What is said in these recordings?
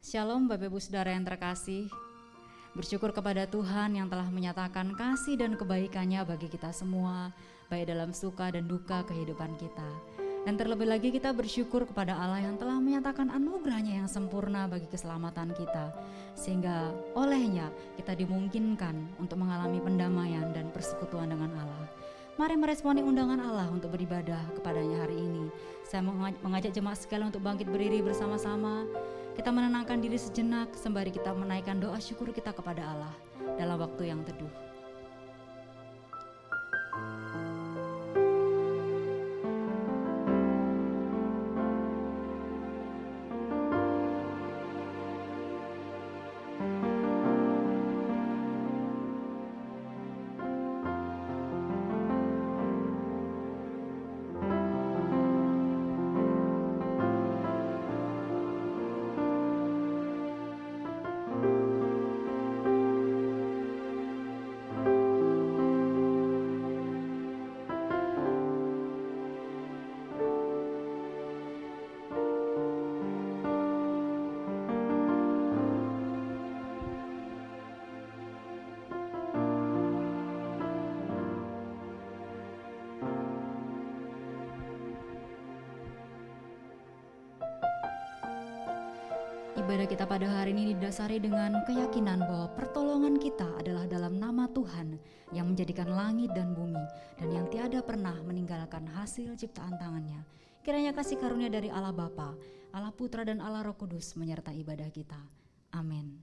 Shalom Bapak Ibu Saudara yang terkasih. Bersyukur kepada Tuhan yang telah menyatakan kasih dan kebaikannya bagi kita semua, baik dalam suka dan duka kehidupan kita. Dan terlebih lagi kita bersyukur kepada Allah yang telah menyatakan anugerahnya yang sempurna bagi keselamatan kita, sehingga olehnya kita dimungkinkan untuk mengalami pendamaian dan persekutuan dengan Allah. Mari meresponi undangan Allah untuk beribadah kepadanya hari ini. Saya mengajak jemaat sekalian untuk bangkit berdiri bersama-sama. Kita menenangkan diri sejenak sembari kita menaikkan doa syukur kita kepada Allah dalam waktu yang teduh. Ibadah kita pada hari ini didasari dengan keyakinan bahwa pertolongan kita adalah dalam nama Tuhan yang menjadikan langit dan bumi dan yang tiada pernah meninggalkan hasil ciptaan tangannya. Kiranya kasih karunia dari Allah Bapa, Allah Putra dan Allah Roh Kudus menyertai ibadah kita. Amin.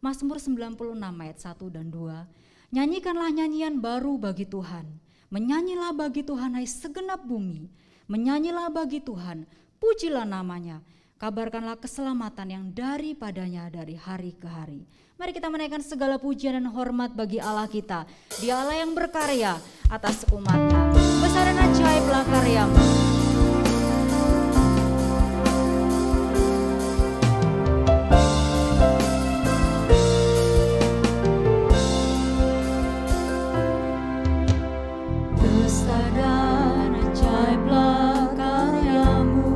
Mazmur 96 ayat 1 dan 2. Nyanyikanlah nyanyian baru bagi Tuhan. Menyanyilah bagi Tuhan hai segenap bumi. Menyanyilah bagi Tuhan, pujilah namanya. Kabarkanlah keselamatan yang daripadanya dari hari ke hari. Mari kita menaikkan segala pujian dan hormat bagi Allah kita. Dia Allah yang berkarya atas umatnya. Besar dan ajaiblah karyamu. Besar dan ajaiblah karyamu.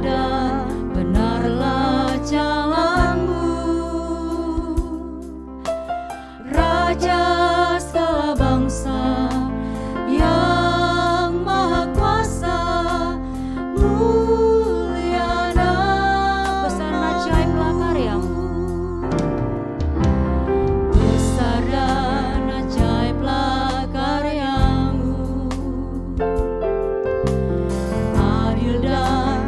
Dan benarlah jalanmu, Raja segala bangsa yang maha kuasa, mulia dan besar dan ajaiblah karyamu. Besar dan ajaiblah karyamu, adil dan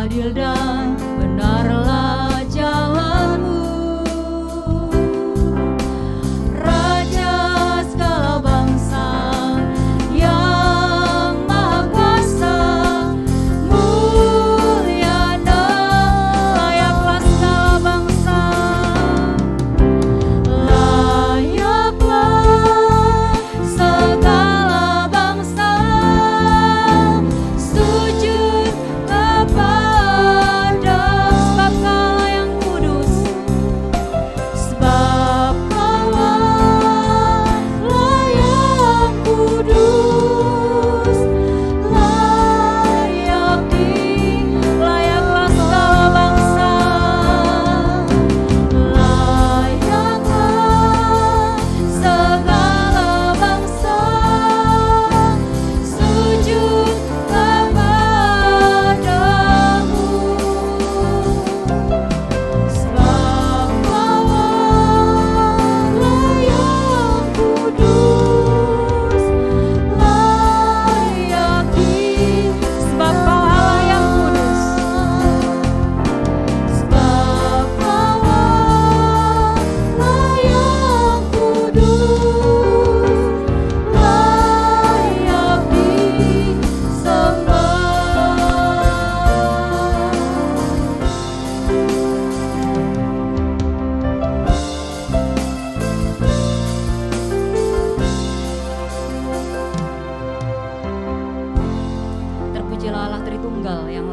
adil dan benarlah jalanmu, Raja segala bangsa yang maha kuasa, mulia dan layaklah segala bangsa, layaklah segala bangsa sujud kepada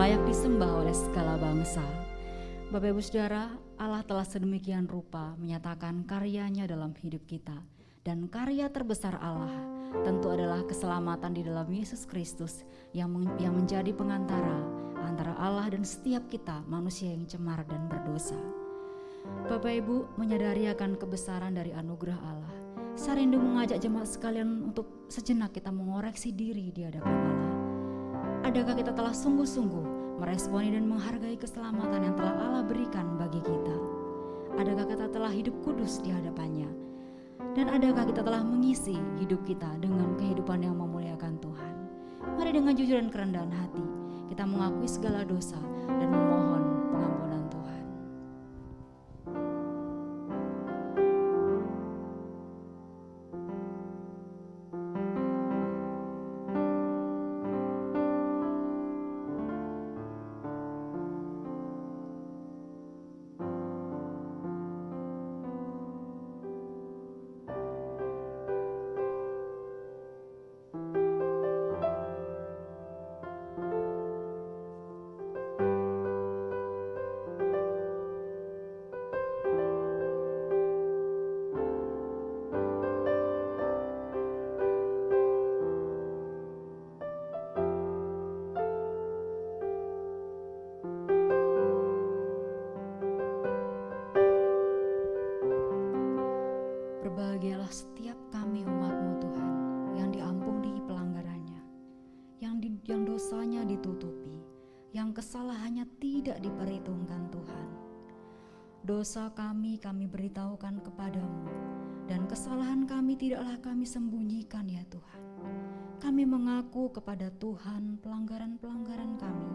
layak disembah oleh segala bangsa. Bapak Ibu Saudara, Allah telah sedemikian rupa menyatakan karyanya dalam hidup kita. Dan karya terbesar Allah tentu adalah keselamatan di dalam Yesus Kristus yang menjadi pengantara antara Allah dan setiap kita manusia yang cemar dan berdosa. Bapak Ibu menyadari akan kebesaran dari anugerah Allah. Saya rindu mengajak jemaat sekalian untuk sejenak kita mengoreksi diri di hadapan Allah. Adakah kita telah sungguh-sungguh meresponi dan menghargai keselamatan yang telah Allah berikan bagi kita? Adakah kita telah hidup kudus di hadapannya? Dan adakah kita telah mengisi hidup kita dengan kehidupan yang memuliakan Tuhan? Mari dengan jujur dan kerendahan hati kita mengakui segala dosa dan memohon pengampunan Tuhan. Berbahagialah setiap kami umat-Mu Tuhan yang diampuni pelanggarannya, yang dosanya ditutupi, yang kesalahannya tidak diperhitungkan Tuhan. Dosa kami beritahukan kepadamu, dan kesalahan kami tidaklah kami sembunyikan ya Tuhan. Kami mengaku kepada Tuhan pelanggaran-pelanggaran kami,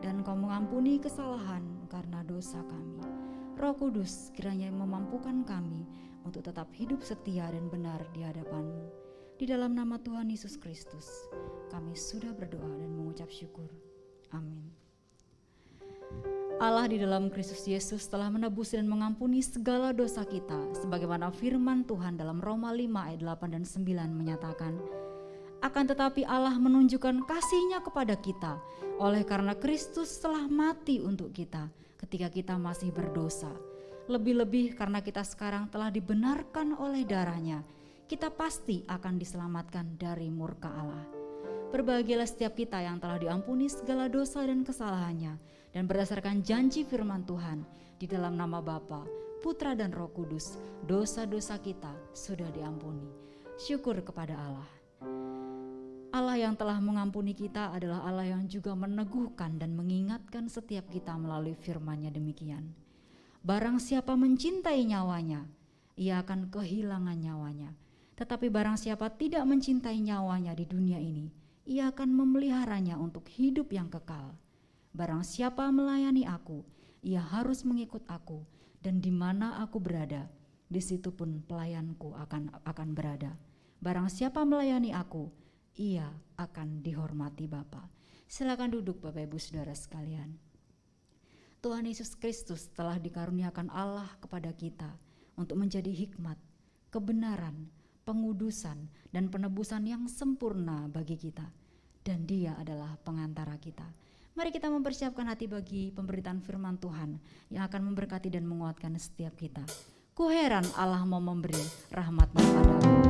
dan Kau mengampuni kesalahan karena dosa kami. Roh Kudus kiranya memampukan kami untuk tetap hidup setia dan benar di hadapan-Mu. Di dalam nama Tuhan Yesus Kristus, kami sudah berdoa dan mengucap syukur. Amin. Allah di dalam Kristus Yesus telah menebus dan mengampuni segala dosa kita, sebagaimana firman Tuhan dalam Roma 5 ayat 8 dan 9 menyatakan, akan tetapi Allah menunjukkan kasih-Nya kepada kita, oleh karena Kristus telah mati untuk kita ketika kita masih berdosa. Lebih-lebih karena kita sekarang telah dibenarkan oleh darah-Nya, kita pasti akan diselamatkan dari murka Allah. Berbahagialah setiap kita yang telah diampuni segala dosa dan kesalahannya, dan berdasarkan janji firman Tuhan, di dalam nama Bapa, Putra dan Roh Kudus, dosa-dosa kita sudah diampuni. Syukur kepada Allah. Allah yang telah mengampuni kita adalah Allah yang juga meneguhkan dan mengingatkan setiap kita melalui firman-Nya demikian. Barang siapa mencintai nyawanya, ia akan kehilangan nyawanya. Tetapi barang siapa tidak mencintai nyawanya di dunia ini, ia akan memeliharanya untuk hidup yang kekal. Barang siapa melayani aku, ia harus mengikut aku, dan di mana aku berada, di situ pun pelayanku akan berada. Barang siapa melayani aku, ia akan dihormati Bapa. Silakan duduk Bapak Ibu Saudara sekalian. Tuhan Yesus Kristus telah dikaruniakan Allah kepada kita untuk menjadi hikmat, kebenaran, pengudusan, dan penebusan yang sempurna bagi kita. Dan Dia adalah pengantara kita. Mari kita mempersiapkan hati bagi pemberitaan firman Tuhan yang akan memberkati dan menguatkan setiap kita. Ku heran Allah mau memberi rahmat-Nya padamu. Ku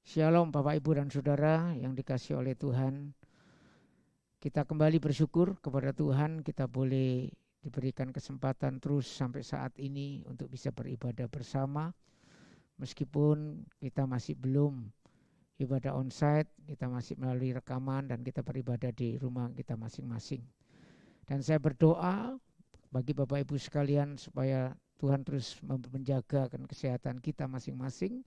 Shalom Bapak Ibu dan Saudara yang dikasihi oleh Tuhan. Kita kembali bersyukur kepada Tuhan, kita boleh diberikan kesempatan terus sampai saat ini untuk bisa beribadah bersama. Meskipun kita masih belum ibadah onsite, kita masih melalui rekaman dan kita beribadah di rumah kita masing-masing. Dan saya berdoa bagi Bapak Ibu sekalian supaya Tuhan terus menjaga kesehatan kita masing-masing.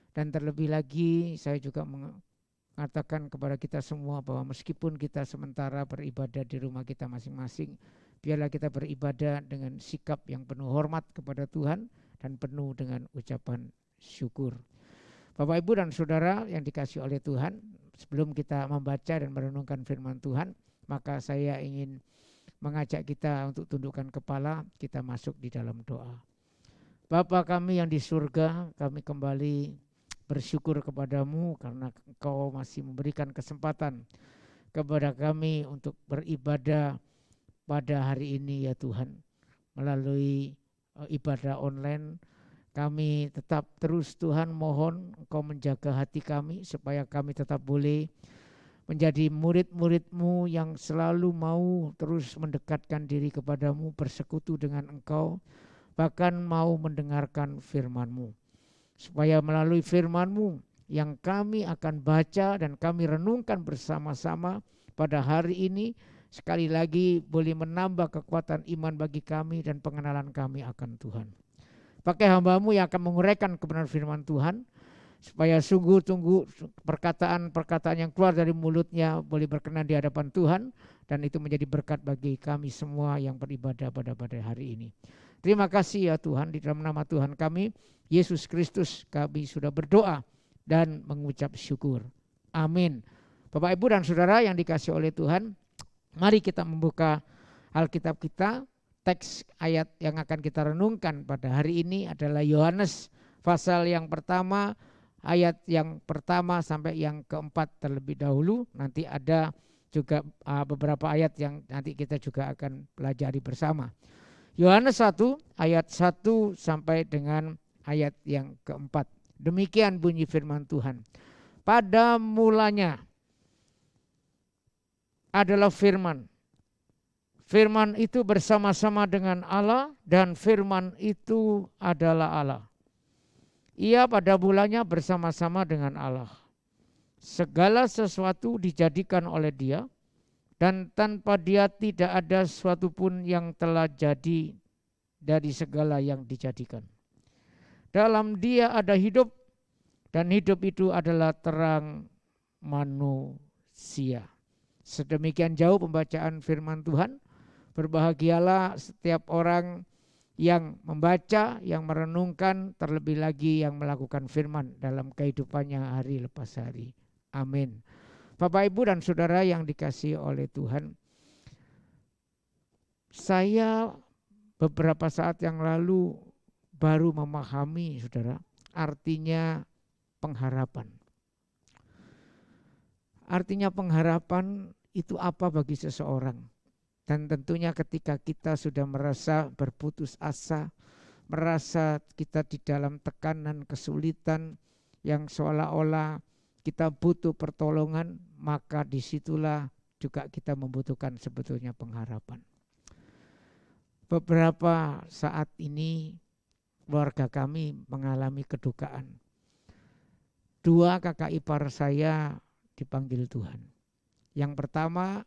Dan terlebih lagi saya juga mengatakan kepada kita semua bahwa meskipun kita sementara beribadah di rumah kita masing-masing, biarlah kita beribadah dengan sikap yang penuh hormat kepada Tuhan dan penuh dengan ucapan syukur. Bapak Ibu dan Saudara yang dikasihi oleh Tuhan, sebelum kita membaca dan merenungkan firman Tuhan, maka saya ingin mengajak kita untuk tundukkan kepala, kita masuk di dalam doa. Bapa kami yang di surga, kami kembali bersyukur kepadamu karena Engkau masih memberikan kesempatan kepada kami untuk beribadah pada hari ini ya Tuhan. Melalui ibadah online kami tetap terus Tuhan mohon Engkau menjaga hati kami supaya kami tetap boleh menjadi murid-murid-Mu yang selalu mau terus mendekatkan diri kepadamu, bersekutu dengan Engkau, bahkan mau mendengarkan firman-Mu. Supaya melalui firman-Mu yang kami akan baca dan kami renungkan bersama-sama pada hari ini, sekali lagi boleh menambah kekuatan iman bagi kami dan pengenalan kami akan Tuhan. Pakai hamba-Mu yang akan menguraikan kebenaran firman Tuhan, supaya sungguh-sungguh perkataan-perkataan yang keluar dari mulutnya boleh berkenan di hadapan Tuhan, dan itu menjadi berkat bagi kami semua yang beribadah pada hari ini. Terima kasih ya Tuhan, di dalam nama Tuhan kami Yesus Kristus kami sudah berdoa dan mengucap syukur. Amin. Bapak Ibu dan Saudara yang dikasihi oleh Tuhan, mari kita membuka Alkitab kita. Teks ayat yang akan kita renungkan pada hari ini adalah Yohanes pasal yang pertama, ayat yang pertama sampai yang keempat terlebih dahulu. Nanti ada juga beberapa ayat yang nanti kita juga akan pelajari bersama. Yohanes 1 ayat 1 sampai dengan ayat yang keempat. Demikian bunyi firman Tuhan. Pada mulanya adalah firman. Firman itu bersama-sama dengan Allah dan firman itu adalah Allah. Ia pada mulanya bersama-sama dengan Allah. Segala sesuatu dijadikan oleh Dia, dan tanpa Dia tidak ada sesuatu pun yang telah jadi dari segala yang dijadikan. Dalam Dia ada hidup, dan hidup itu adalah terang manusia. Sedemikian jauh pembacaan firman Tuhan. Berbahagialah setiap orang yang membaca, yang merenungkan, terlebih lagi yang melakukan firman dalam kehidupannya hari lepas hari. Amin. Bapak, Ibu, dan Saudara yang dikasihi oleh Tuhan, saya beberapa saat yang lalu baru memahami, Saudara, artinya pengharapan. Artinya pengharapan itu apa bagi seseorang? Dan tentunya ketika kita sudah merasa berputus asa, merasa kita di dalam tekanan, kesulitan yang seolah-olah kita butuh pertolongan, maka disitulah juga kita membutuhkan sebetulnya pengharapan. Beberapa saat ini keluarga kami mengalami kedukaan. 2 kakak ipar saya dipanggil Tuhan. Yang pertama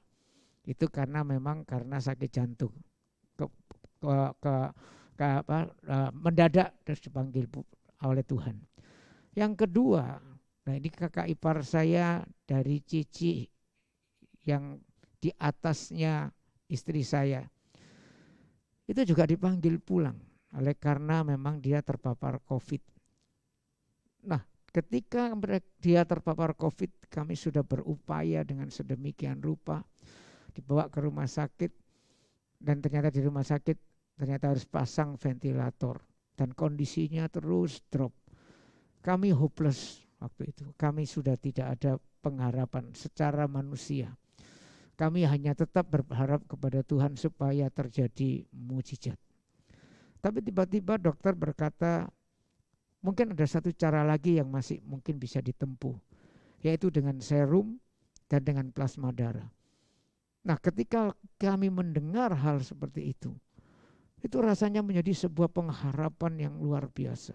itu karena memang karena sakit jantung mendadak terus dipanggil oleh Tuhan. Yang kedua, nah ini kakak ipar saya dari Cici yang di atasnya istri saya, itu juga dipanggil pulang oleh karena memang dia terpapar COVID. Nah, ketika dia terpapar COVID, kami sudah berupaya dengan sedemikian rupa dibawa ke rumah sakit, dan ternyata di rumah sakit ternyata harus pasang ventilator dan kondisinya terus drop. Kami hopeless waktu itu. Kami sudah tidak ada pengharapan secara manusia. Kami hanya tetap berharap kepada Tuhan supaya terjadi mujizat. Tapi tiba-tiba dokter berkata mungkin ada satu cara lagi yang masih mungkin bisa ditempuh, yaitu dengan serum dan dengan plasma darah. Nah, ketika kami mendengar hal seperti itu rasanya menjadi sebuah pengharapan yang luar biasa.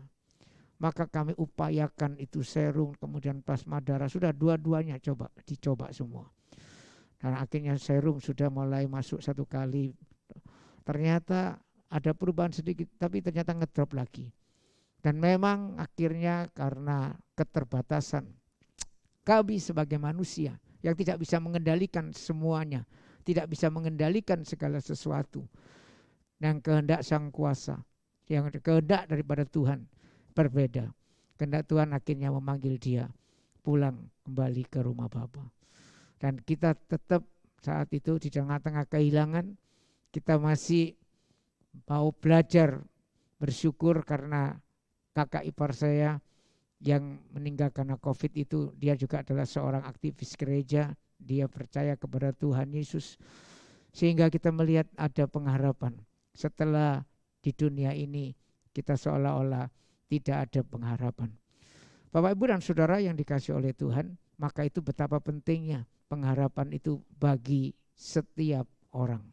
Maka kami upayakan itu serum, kemudian plasma darah, sudah dua-duanya dicoba semua. Dan akhirnya serum sudah mulai masuk 1 kali. Ternyata ada perubahan sedikit, tapi ternyata ngedrop lagi. Dan memang akhirnya karena keterbatasan kami sebagai manusia yang tidak bisa mengendalikan semuanya, tidak bisa mengendalikan segala sesuatu, dan kehendak Sang Kuasa, yang kehendak daripada Tuhan berbeda. Kehendak Tuhan akhirnya memanggil dia pulang kembali ke rumah Bapa. Dan kita tetap saat itu di tengah-tengah kehilangan, kita masih mau belajar bersyukur karena kakak ipar saya yang meninggal karena COVID itu, dia juga adalah seorang aktivis gereja, dia percaya kepada Tuhan Yesus, sehingga kita melihat ada pengharapan. Setelah di dunia ini kita seolah-olah tidak ada pengharapan. Bapak, Ibu, dan Saudara yang dikasihi oleh Tuhan, maka itu betapa pentingnya pengharapan itu bagi setiap orang.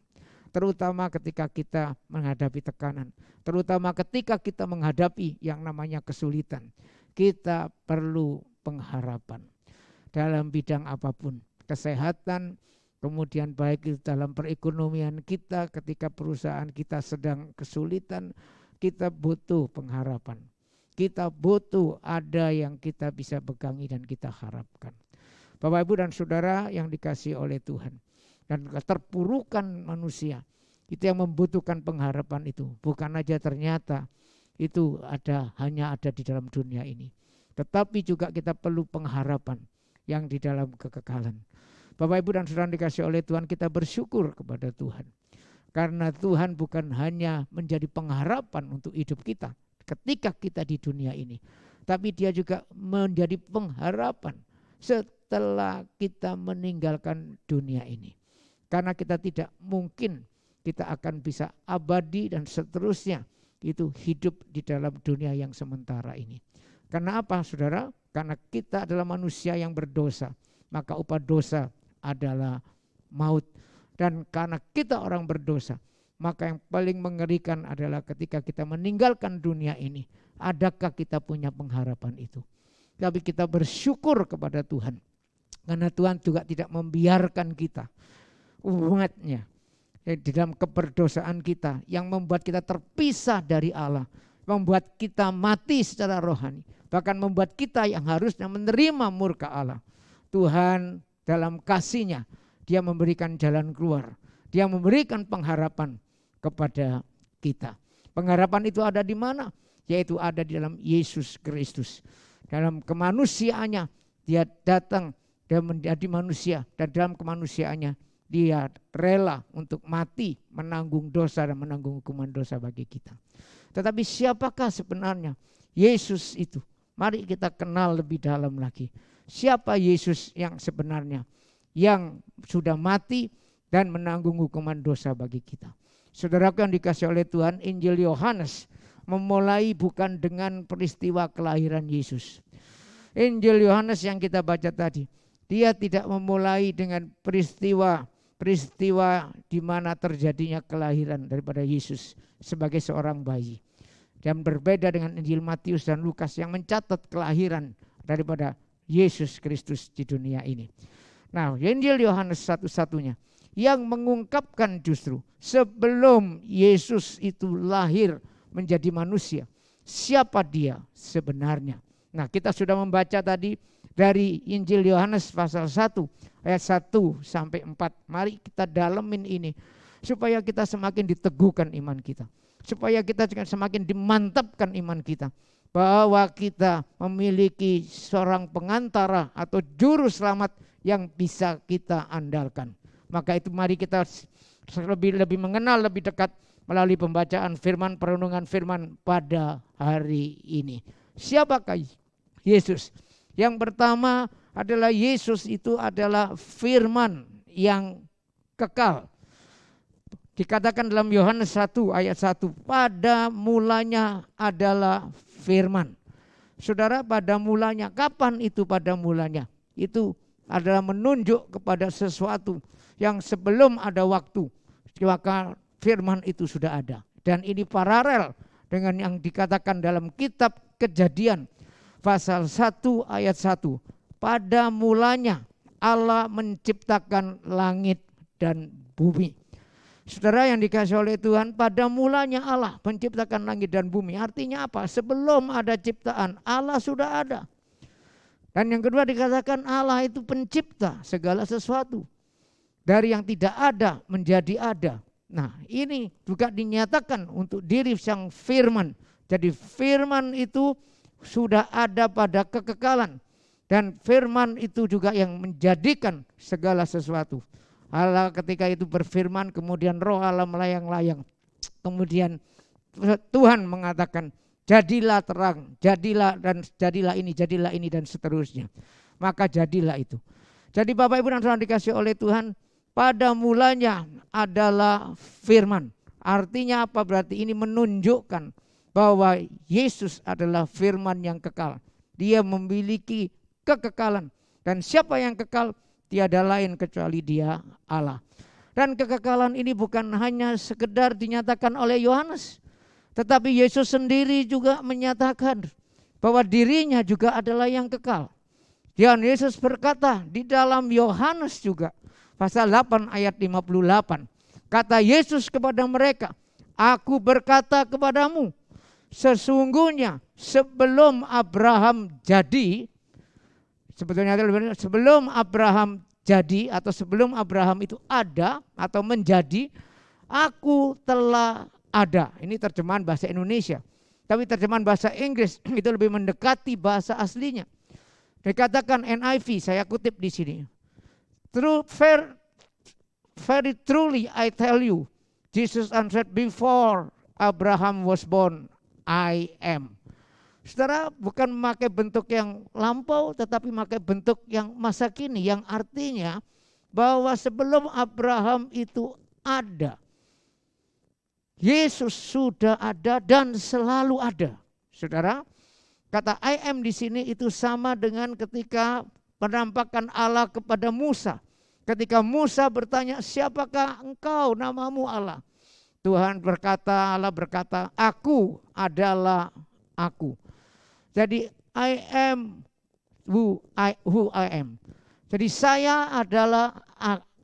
Terutama ketika kita menghadapi tekanan, terutama ketika kita menghadapi yang namanya kesulitan, kita perlu pengharapan dalam bidang apapun, kesehatan, kemudian baik itu dalam perekonomian kita, ketika perusahaan kita sedang kesulitan, kita butuh pengharapan. Kita butuh ada yang kita bisa pegangi dan kita harapkan. Bapak, Ibu, dan Saudara yang dikasihi oleh Tuhan. Dan keterpurukan manusia itu yang membutuhkan pengharapan itu. Bukan aja ternyata itu hanya ada di dalam dunia ini. Tetapi juga kita perlu pengharapan yang di dalam kekekalan. Bapak, Ibu, dan Saudara dikasihi oleh Tuhan, kita bersyukur kepada Tuhan. Karena Tuhan bukan hanya menjadi pengharapan untuk hidup kita ketika kita di dunia ini, tapi Dia juga menjadi pengharapan setelah kita meninggalkan dunia ini. Karena kita tidak mungkin kita akan bisa abadi dan seterusnya itu hidup di dalam dunia yang sementara ini. Karena apa, Saudara? Karena kita adalah manusia yang berdosa, maka upah dosa adalah maut. Dan karena kita orang berdosa, maka yang paling mengerikan adalah ketika kita meninggalkan dunia ini, adakah kita punya pengharapan itu? Tapi kita bersyukur kepada Tuhan, karena Tuhan juga tidak membiarkan kita, umatnya, di dalam keberdosaan kita yang membuat kita terpisah dari Allah, membuat kita mati secara rohani, bahkan membuat kita yang harusnya menerima murka Allah. Tuhan dalam kasih-Nya, Dia memberikan jalan keluar. Dia memberikan pengharapan kepada kita. Pengharapan itu ada di mana? Yaitu ada di dalam Yesus Kristus. Dalam kemanusiaannya Dia datang dan menjadi manusia, dan dalam kemanusiaannya Dia rela untuk mati, menanggung dosa dan menanggung hukuman dosa bagi kita. Tetapi siapakah sebenarnya Yesus itu? Mari kita kenal lebih dalam lagi. Siapa Yesus yang sebenarnya, yang sudah mati dan menanggung hukuman dosa bagi kita? Saudaraku yang dikasihi oleh Tuhan, Injil Yohanes memulai bukan dengan peristiwa kelahiran Yesus. Injil Yohanes yang kita baca tadi, dia tidak memulai dengan peristiwa di mana terjadinya kelahiran daripada Yesus sebagai seorang bayi. Dan berbeda dengan Injil Matius dan Lukas yang mencatat kelahiran daripada Yesus Kristus di dunia ini. Nah, Injil Yohanes satu-satunya yang mengungkapkan justru sebelum Yesus itu lahir menjadi manusia, siapa Dia sebenarnya. Nah, kita sudah membaca tadi dari Injil Yohanes pasal 1 ayat 1 sampai 4. Mari kita dalemin ini supaya kita semakin diteguhkan iman kita, supaya kita semakin dimantapkan iman kita, bahwa kita memiliki seorang pengantara atau juru selamat yang bisa kita andalkan. Maka itu mari kita lebih mengenal lebih dekat melalui pembacaan firman, perenungan firman pada hari ini. Siapakah Yesus? Yang pertama adalah Yesus itu adalah firman yang kekal. Dikatakan dalam Yohanes 1 ayat 1, pada mulanya adalah firman. Saudara, pada mulanya, kapan itu pada mulanya? Itu adalah menunjuk kepada sesuatu yang sebelum ada waktu, maka firman itu sudah ada. Dan ini paralel dengan yang dikatakan dalam kitab Kejadian pasal 1 ayat 1. Pada mulanya Allah menciptakan langit dan bumi. Saudara yang dikasihi oleh Tuhan, pada mulanya Allah menciptakan langit dan bumi. Artinya apa? Sebelum ada ciptaan, Allah sudah ada. Dan yang kedua dikatakan Allah itu pencipta segala sesuatu. Dari yang tidak ada menjadi ada. Nah, ini juga dinyatakan untuk diri sang firman. Jadi firman itu sudah ada pada kekekalan. Dan firman itu juga yang menjadikan segala sesuatu. Allah ketika itu berfirman, kemudian roh Allah melayang-layang. Kemudian Tuhan mengatakan, jadilah terang, jadilah dan jadilah ini dan seterusnya. Maka jadilah itu. Jadi Bapak Ibu dan Saudara dikasih oleh Tuhan, pada mulanya adalah firman. Artinya apa? Berarti ini menunjukkan bahwa Yesus adalah firman yang kekal. Dia memiliki kekekalan. Dan siapa yang kekal? Tiada lain kecuali Dia, Allah. Dan kekekalan ini bukan hanya sekedar dinyatakan oleh Yohanes, tetapi Yesus sendiri juga menyatakan bahwa dirinya juga adalah yang kekal. Dan Yesus berkata di dalam Yohanes juga pasal 8 ayat 58. Kata Yesus kepada mereka, aku berkata kepadamu, sesungguhnya sebelum Abraham jadi, sebetulnya sebelum Abraham jadi atau sebelum Abraham itu ada atau menjadi, aku telah ada. Ini terjemahan bahasa Indonesia. Tapi terjemahan bahasa Inggris itu lebih mendekati bahasa aslinya. Dikatakan NIV, saya kutip di sini. Very truly I tell you, Jesus answered, before Abraham was born, I am. Saudara, bukan memakai bentuk yang lampau, tetapi memakai bentuk yang masa kini, yang artinya bahwa sebelum Abraham itu ada, Yesus sudah ada dan selalu ada. Saudara, kata I am di sini itu sama dengan ketika penampakan Allah kepada Musa. Ketika Musa bertanya, siapakah engkau, namamu Allah? Tuhan berkata, Allah berkata, aku adalah aku. Jadi I am who I am. Jadi saya adalah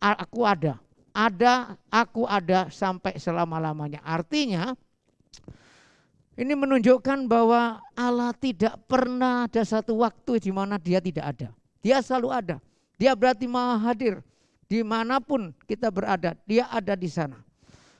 aku ada. Aku ada sampai selama-lamanya. Artinya ini menunjukkan bahwa Allah tidak pernah ada satu waktu di mana Dia tidak ada. Dia selalu ada. Dia berarti maha hadir. Dimanapun kita berada, Dia ada di sana.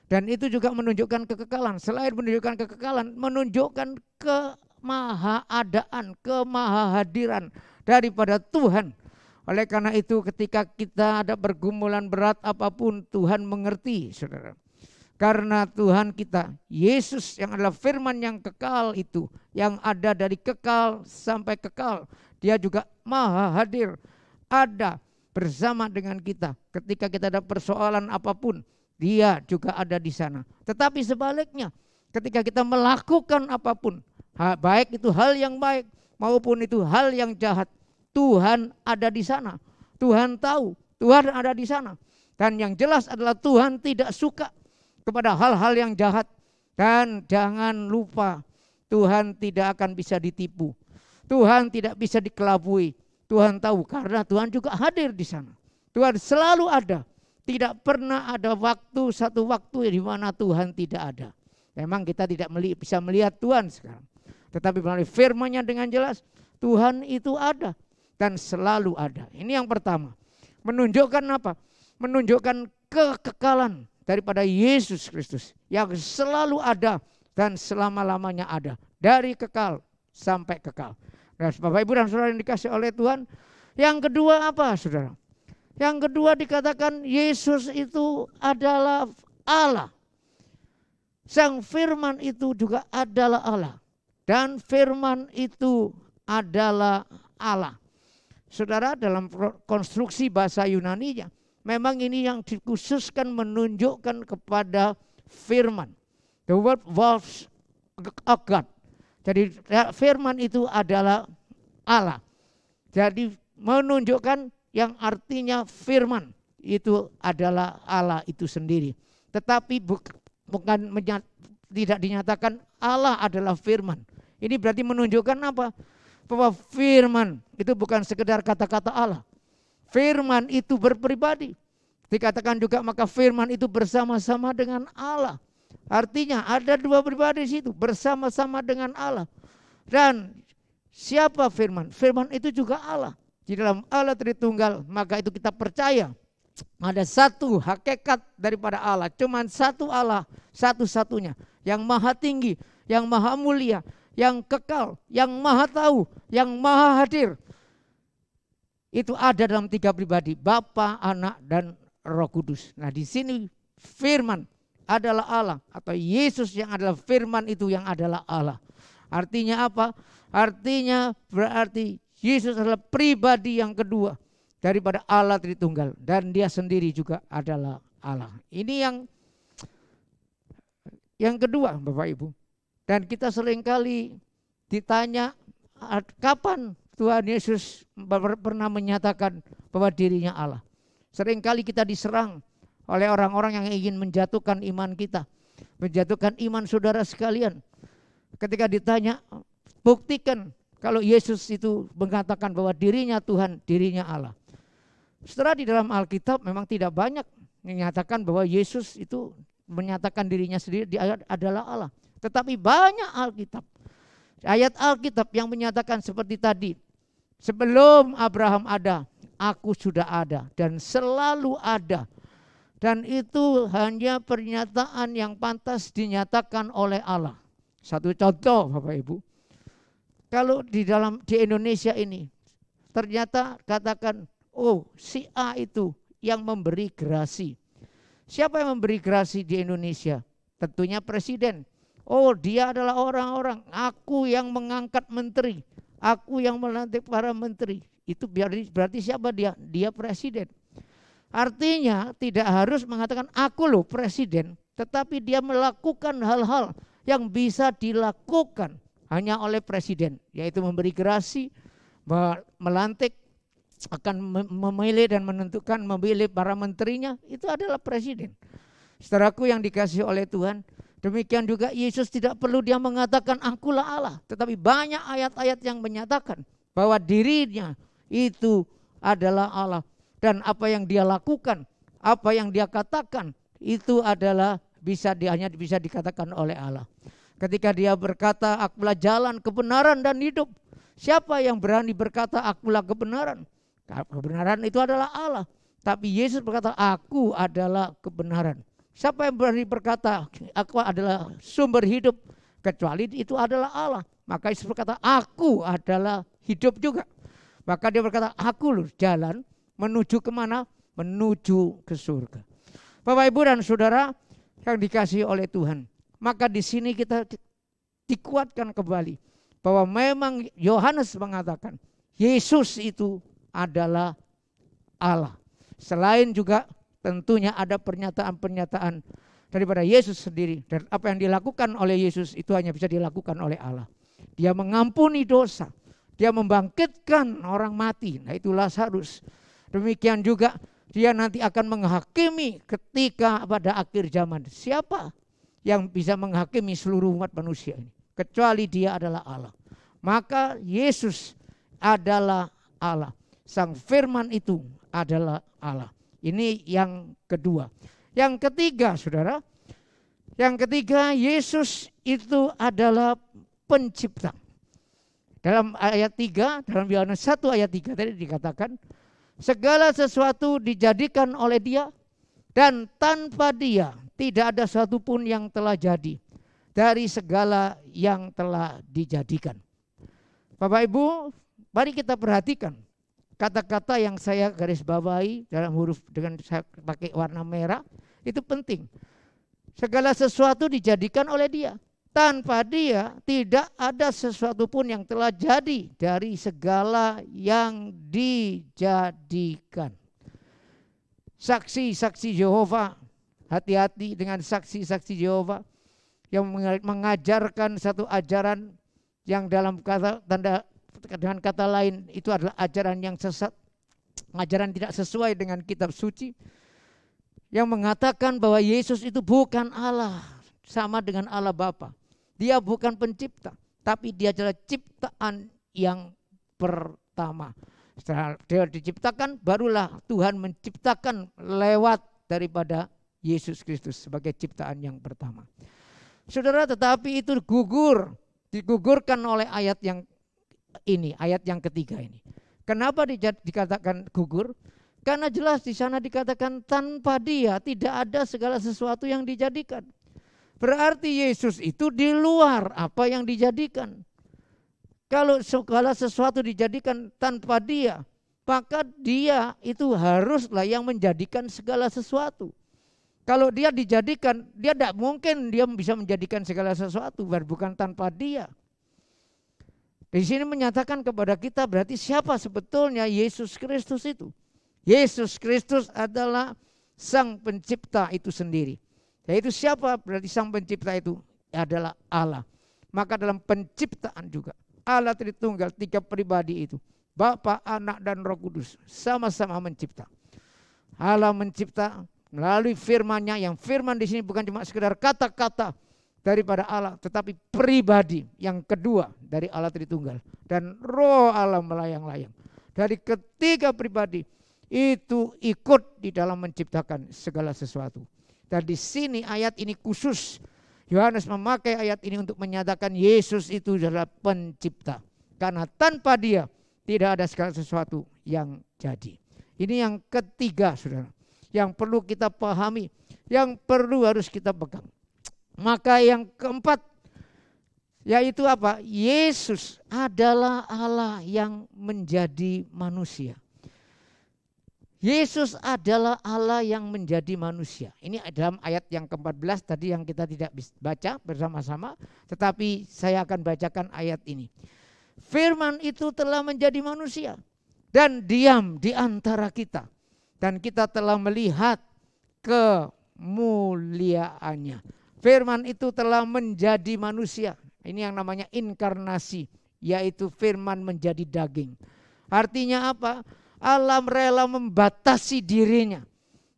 Dan itu juga menunjukkan kekekalan. Selain menunjukkan kekekalan, menunjukkan kemahaadaan, kemahahadiran daripada Tuhan. Oleh karena itu ketika kita ada pergumulan berat apapun, Tuhan mengerti, saudara. Karena Tuhan kita, Yesus yang adalah firman yang kekal itu, yang ada dari kekal sampai kekal. Dia juga maha hadir, ada bersama dengan kita. Ketika kita ada persoalan apapun, Dia juga ada di sana. Tetapi sebaliknya, ketika kita melakukan apapun, baik itu hal yang baik maupun itu hal yang jahat, Tuhan ada di sana. Tuhan tahu, Tuhan ada di sana. Dan yang jelas adalah Tuhan tidak suka kepada hal-hal yang jahat. Dan jangan lupa, Tuhan tidak akan bisa ditipu. Tuhan tidak bisa dikelabui. Tuhan tahu karena Tuhan juga hadir di sana. Tuhan selalu ada. Tidak pernah ada satu waktu di mana Tuhan tidak ada. Memang kita tidak bisa melihat Tuhan sekarang. Tetapi melalui firman-Nya dengan jelas, Tuhan itu ada dan selalu ada. Ini yang pertama. Menunjukkan apa? Menunjukkan kekekalan daripada Yesus Kristus yang selalu ada dan selama-lamanya ada. Dari kekal sampai kekal. Nah, Bapak Ibu dan Saudara yang dikasih oleh Tuhan. Yang kedua apa, Saudara? Yang kedua dikatakan Yesus itu adalah Allah. Sang firman itu juga adalah Allah. Dan firman itu adalah Allah. Saudara, dalam konstruksi bahasa Yunani-nya, memang ini yang dikhususkan menunjukkan kepada firman. The word was of God. Jadi firman itu adalah Allah. Jadi menunjukkan yang artinya firman itu adalah Allah itu sendiri. Tetapi bukan tidak dinyatakan Allah adalah firman. Ini berarti menunjukkan apa? Bahwa firman itu bukan sekedar kata-kata Allah. Firman itu berpribadi. Dikatakan juga maka firman itu bersama-sama dengan Allah. Artinya ada dua pribadi di situ bersama-sama dengan Allah. Dan siapa firman? Firman itu juga Allah. Di dalam Allah Tritunggal, maka itu kita percaya ada satu hakikat daripada Allah. Cuman satu Allah, satu-satunya. Yang maha tinggi, yang maha mulia, yang kekal, yang maha tahu, yang maha hadir. Itu ada dalam tiga pribadi, Bapa, Anak, dan Roh Kudus. Nah di sini firman adalah Allah, atau Yesus yang adalah firman itu yang adalah Allah. Artinya apa? Artinya berarti Yesus adalah pribadi yang kedua daripada Allah Tritunggal, dan dia sendiri juga adalah Allah. Ini yang kedua Bapak Ibu. Dan kita seringkali ditanya kapan Tuhan Yesus pernah menyatakan bahwa dirinya Allah. Seringkali kita diserang oleh orang-orang yang ingin menjatuhkan iman kita, menjatuhkan iman saudara sekalian. Ketika ditanya, buktikan kalau Yesus itu mengatakan bahwa dirinya Tuhan, dirinya Allah. Setelah di dalam Alkitab memang tidak banyak menyatakan bahwa Yesus itu menyatakan dirinya sendiri dia adalah Allah. Tetapi banyak Alkitab, ayat Alkitab yang menyatakan seperti tadi, sebelum Abraham ada, aku sudah ada dan selalu ada. Dan itu hanya pernyataan yang pantas dinyatakan oleh Allah. Satu contoh Bapak Ibu, kalau di Indonesia ini ternyata katakan, oh si A itu yang memberi gerasi. Siapa yang memberi gerasi di Indonesia? Tentunya presiden. Oh dia adalah orang-orang, aku yang mengangkat menteri, aku yang melantik para menteri. Itu berarti siapa dia? Dia presiden. Artinya tidak harus mengatakan aku loh presiden, tetapi dia melakukan hal-hal yang bisa dilakukan hanya oleh presiden, yaitu memberi gerasi, melantik, akan memilih dan menentukan memilih para menterinya, itu adalah presiden. Saudaraku yang dikasihi oleh Tuhan, demikian juga Yesus tidak perlu dia mengatakan akulah Allah, tetapi banyak ayat-ayat yang menyatakan bahwa dirinya itu adalah Allah. Dan apa yang dia lakukan, apa yang dia katakan, itu adalah hanya bisa dikatakan oleh Allah. Ketika dia berkata, akulah jalan, kebenaran, dan hidup. Siapa yang berani berkata, akulah kebenaran? Kebenaran itu adalah Allah. Tapi Yesus berkata, aku adalah kebenaran. Siapa yang berani berkata, aku adalah sumber hidup? Kecuali itu adalah Allah. Maka Yesus berkata, aku adalah hidup juga. Maka dia berkata, aku loh jalan, menuju kemana? Menuju ke surga. Bapak Ibu dan Saudara yang dikasihi oleh Tuhan, maka di sini kita dikuatkan kembali bahwa memang Yohanes mengatakan Yesus itu adalah Allah. Selain juga tentunya ada pernyataan-pernyataan daripada Yesus sendiri, dan apa yang dilakukan oleh Yesus itu hanya bisa dilakukan oleh Allah. Dia mengampuni dosa, dia membangkitkan orang mati, nah itu Lazarus. Demikian juga dia nanti akan menghakimi ketika pada akhir zaman. Siapa yang bisa menghakimi seluruh umat manusia ini? Kecuali dia adalah Allah. Maka Yesus adalah Allah. Sang firman itu adalah Allah. Ini yang kedua. Yang ketiga saudara, yang ketiga Yesus itu adalah pencipta. Dalam ayat 3, dalam Yohanes 1 ayat 3 tadi dikatakan, segala sesuatu dijadikan oleh dia, dan tanpa dia tidak ada satupun yang telah jadi dari segala yang telah dijadikan. Bapak Ibu, mari kita perhatikan kata-kata yang saya garis bawahi dalam huruf dengan saya pakai warna merah, itu penting. Segala sesuatu dijadikan oleh dia. Tanpa dia tidak ada sesuatu pun yang telah jadi dari segala yang dijadikan. Saksi-saksi Yehova, hati-hati dengan saksi-saksi Yehova yang mengajarkan satu ajaran yang dengan kata lain itu adalah ajaran yang sesat, ajaran tidak sesuai dengan kitab suci, yang mengatakan bahwa Yesus itu bukan Allah, sama dengan Allah Bapa. Dia bukan pencipta, tapi dia adalah ciptaan yang pertama. Setelah dia diciptakan, barulah Tuhan menciptakan lewat daripada Yesus Kristus sebagai ciptaan yang pertama. Saudara, tetapi itu digugurkan oleh ayat yang ini, ayat yang ketiga ini. Kenapa dikatakan gugur? Karena jelas di sana dikatakan tanpa Dia tidak ada segala sesuatu yang dijadikan. Berarti Yesus itu di luar apa yang dijadikan. Kalau segala sesuatu dijadikan tanpa Dia, maka Dia itu haruslah yang menjadikan segala sesuatu. Kalau Dia dijadikan, Dia tidak mungkin Dia bisa menjadikan segala sesuatu, bukan tanpa Dia. Di sini menyatakan kepada kita berarti siapa sebetulnya Yesus Kristus itu? Yesus Kristus adalah Sang Pencipta itu sendiri. Yaitu siapa? Berarti Sang Pencipta itu adalah Allah. Maka dalam penciptaan juga Allah Tritunggal, 3 pribadi itu, Bapa, Anak, dan Roh Kudus sama-sama mencipta. Allah mencipta melalui firman-Nya, yang firman di sini bukan cuma sekedar kata-kata daripada Allah, tetapi pribadi yang kedua dari Allah Tritunggal, dan Roh Allah melayang-layang. Dari ketiga pribadi itu ikut di dalam menciptakan segala sesuatu. Dan di sini ayat ini khusus Yohanes memakai ayat ini untuk menyatakan Yesus itu adalah pencipta. Karena tanpa Dia tidak ada segala sesuatu yang jadi. Ini yang ketiga, saudara, yang perlu kita pahami, yang perlu harus kita pegang. Maka yang keempat, yaitu apa? Yesus adalah Allah yang menjadi manusia. Yesus adalah Allah yang menjadi manusia. Ini dalam ayat yang ke-14 tadi yang kita tidak bisa baca bersama-sama, tetapi saya akan bacakan ayat ini. Firman itu telah menjadi manusia dan diam di antara kita, dan kita telah melihat kemuliaannya. Firman itu telah menjadi manusia. Ini yang namanya inkarnasi, yaitu firman menjadi daging. Artinya apa? Allah rela membatasi dirinya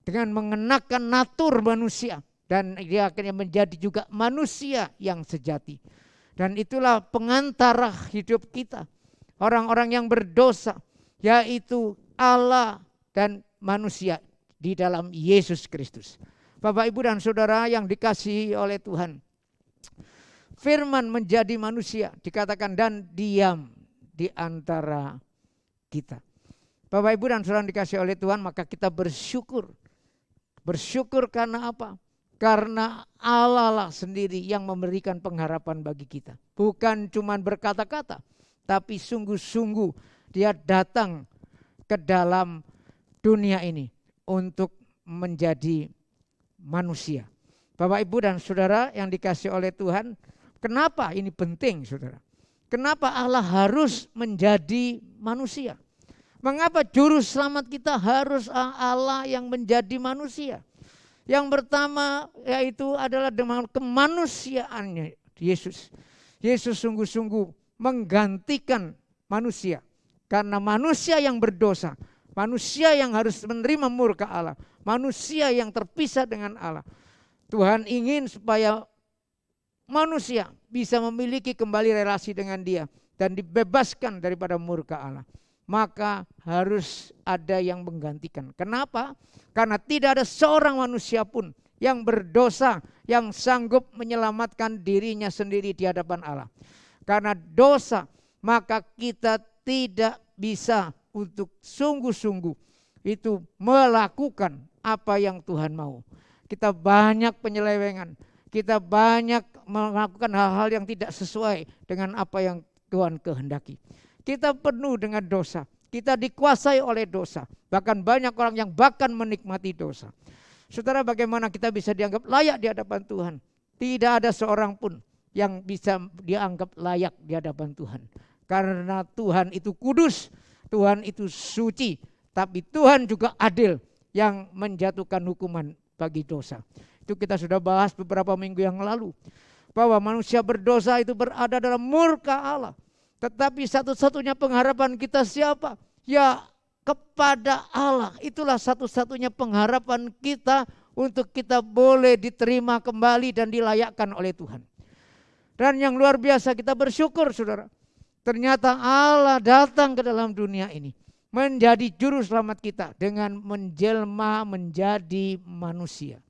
dengan mengenakan natur manusia, dan Dia akhirnya menjadi juga manusia yang sejati. Dan itulah pengantara hidup kita, orang-orang yang berdosa, yaitu Allah dan manusia di dalam Yesus Kristus. Bapak, Ibu, dan Saudara yang dikasihi oleh Tuhan, firman menjadi manusia dikatakan dan diam di antara kita. Bapak, Ibu, dan Saudara dikasihi oleh Tuhan, maka kita bersyukur. Bersyukur karena apa? Karena Allah lah sendiri yang memberikan pengharapan bagi kita. Bukan cuma berkata-kata, tapi sungguh-sungguh Dia datang ke dalam dunia ini untuk menjadi manusia. Bapak, Ibu, dan Saudara yang dikasihi oleh Tuhan, kenapa ini penting, Saudara? Kenapa Allah harus menjadi manusia? Mengapa juru selamat kita harus Allah yang menjadi manusia? Yang pertama yaitu adalah dengan kemanusiaannya Yesus. Yesus sungguh-sungguh menggantikan manusia. Karena manusia yang berdosa, manusia yang harus menerima murka Allah, manusia yang terpisah dengan Allah. Tuhan ingin supaya manusia bisa memiliki kembali relasi dengan Dia dan dibebaskan daripada murka Allah. Maka harus ada yang menggantikan. Kenapa? Karena tidak ada seorang manusia pun yang berdosa yang sanggup menyelamatkan dirinya sendiri di hadapan Allah. Karena dosa, maka kita tidak bisa untuk sungguh-sungguh itu melakukan apa yang Tuhan mau. Kita banyak penyelewengan, kita banyak melakukan hal-hal yang tidak sesuai dengan apa yang Tuhan kehendaki. Kita penuh dengan dosa, kita dikuasai oleh dosa. Bahkan banyak orang yang bahkan menikmati dosa. Saudara, bagaimana kita bisa dianggap layak di hadapan Tuhan? Tidak ada seorang pun yang bisa dianggap layak di hadapan Tuhan. Karena Tuhan itu kudus, Tuhan itu suci, tapi Tuhan juga adil yang menjatuhkan hukuman bagi dosa. Itu kita sudah bahas beberapa minggu yang lalu. bahwa manusia berdosa itu berada dalam murka Allah. Tetapi satu-satunya pengharapan kita siapa? Ya, kepada Allah. Itulah satu-satunya pengharapan kita untuk kita boleh diterima kembali dan dilayakkan oleh Tuhan. Dan yang luar biasa, kita bersyukur saudara. Ternyata Allah datang ke dalam dunia ini menjadi juru selamat kita dengan menjelma menjadi manusia.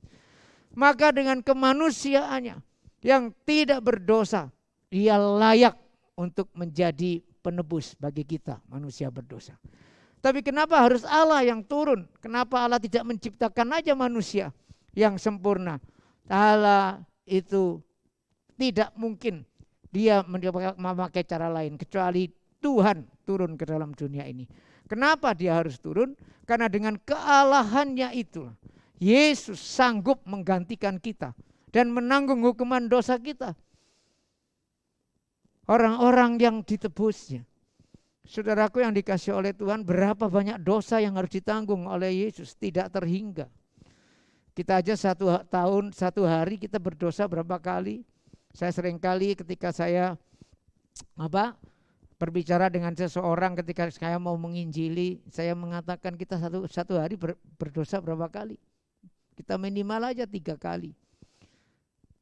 Maka dengan kemanusiaannya yang tidak berdosa, dia layak untuk menjadi penebus bagi kita manusia berdosa. Tapi kenapa harus Allah yang turun? Kenapa Allah tidak menciptakan aja manusia yang sempurna? Allah itu tidak mungkin dia memakai cara lain kecuali Tuhan turun ke dalam dunia ini. Kenapa dia harus turun? Karena dengan kealahannya itu Yesus sanggup menggantikan kita dan menanggung hukuman dosa kita. Orang-orang yang ditebusnya. Saudaraku yang dikasih oleh Tuhan, berapa banyak dosa yang harus ditanggung oleh Yesus, tidak terhingga. Kita aja satu hari kita berdosa berapa kali. Saya sering kali ketika saya berbicara dengan seseorang, ketika saya mau menginjili, saya mengatakan kita satu hari berdosa berapa kali. Kita minimal aja 3 kali.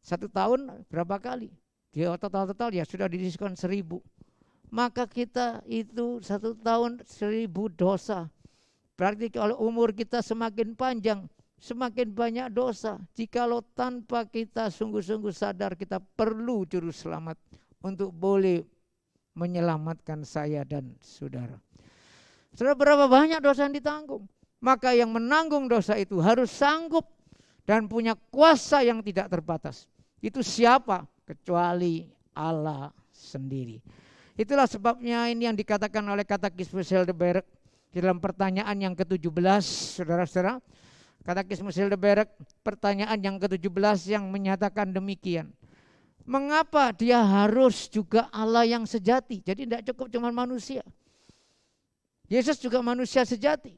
1 tahun berapa kali? Dia total ya sudah didiskon 1000. Maka kita itu 1 tahun 1000 dosa. Berarti kalau umur kita semakin panjang, semakin banyak dosa. Jikalau tanpa kita sungguh-sungguh sadar kita perlu juru selamat untuk boleh menyelamatkan saya dan saudara. Saudara, berapa banyak dosa yang ditanggung? Maka yang menanggung dosa itu harus sanggup dan punya kuasa yang tidak terbatas. Itu siapa? Kecuali Allah sendiri. Itulah sebabnya ini yang dikatakan oleh Katekismus Heidelberg di dalam pertanyaan yang ke-17, saudara-saudara. Katekismus Heidelberg pertanyaan yang ke-17 yang menyatakan demikian. Mengapa dia harus juga Allah yang sejati? Jadi tidak cukup cuma manusia. Yesus juga manusia sejati.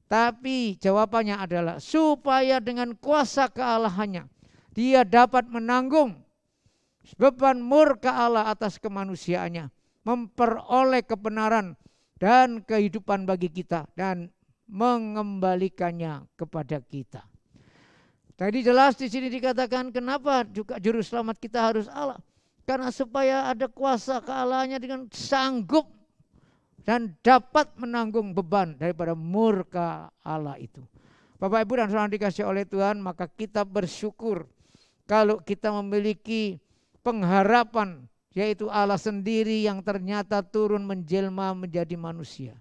Tapi jawabannya adalah supaya dengan kuasa kealahannya dia dapat menanggung beban murka Allah atas kemanusiaannya, memperoleh kebenaran dan kehidupan bagi kita dan mengembalikannya kepada kita. Tadi jelas di sini dikatakan kenapa juga juru selamat kita harus Allah. Karena supaya ada kuasa kealahannya dengan sanggup dan dapat menanggung beban daripada murka Allah itu. Bapak Ibu dan saudara dikasih oleh Tuhan, maka kita bersyukur kalau kita memiliki pengharapan, yaitu Allah sendiri yang ternyata turun menjelma menjadi manusia.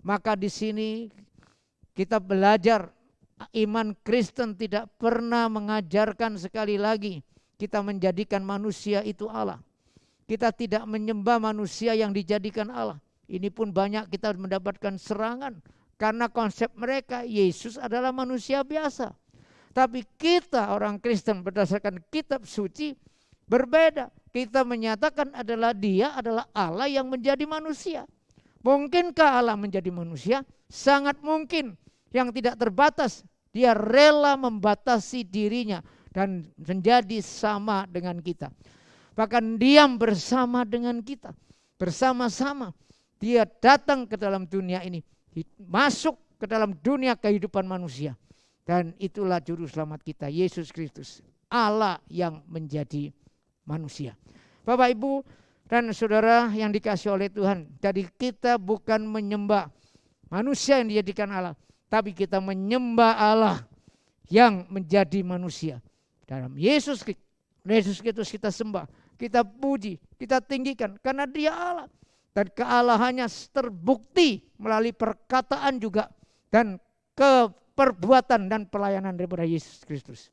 Maka di sini kita belajar iman Kristen tidak pernah mengajarkan sekali lagi kita menjadikan manusia itu Allah. Kita tidak menyembah manusia yang dijadikan Allah. Ini pun banyak kita mendapatkan serangan karena konsep mereka Yesus adalah manusia biasa. Tapi kita orang Kristen berdasarkan kitab suci berbeda. Kita menyatakan dia adalah Allah yang menjadi manusia. Mungkinkah Allah menjadi manusia? Sangat mungkin. Yang tidak terbatas. Dia rela membatasi dirinya dan menjadi sama dengan kita. Bahkan diam bersama dengan kita. Bersama-sama. Dia datang ke dalam dunia ini. Masuk ke dalam dunia kehidupan manusia. Dan itulah juru selamat kita, Yesus Kristus. Allah yang menjadi manusia. Bapak, Ibu, dan saudara yang dikasih oleh Tuhan. Jadi kita bukan menyembah manusia yang dijadikan Allah. Tapi kita menyembah Allah yang menjadi manusia. Dalam Yesus Kristus kita sembah. Kita puji, kita tinggikan. Karena dia Allah. Dan kealahannya terbukti melalui perkataan juga. Dan perbuatan dan pelayanan daripada Yesus Kristus.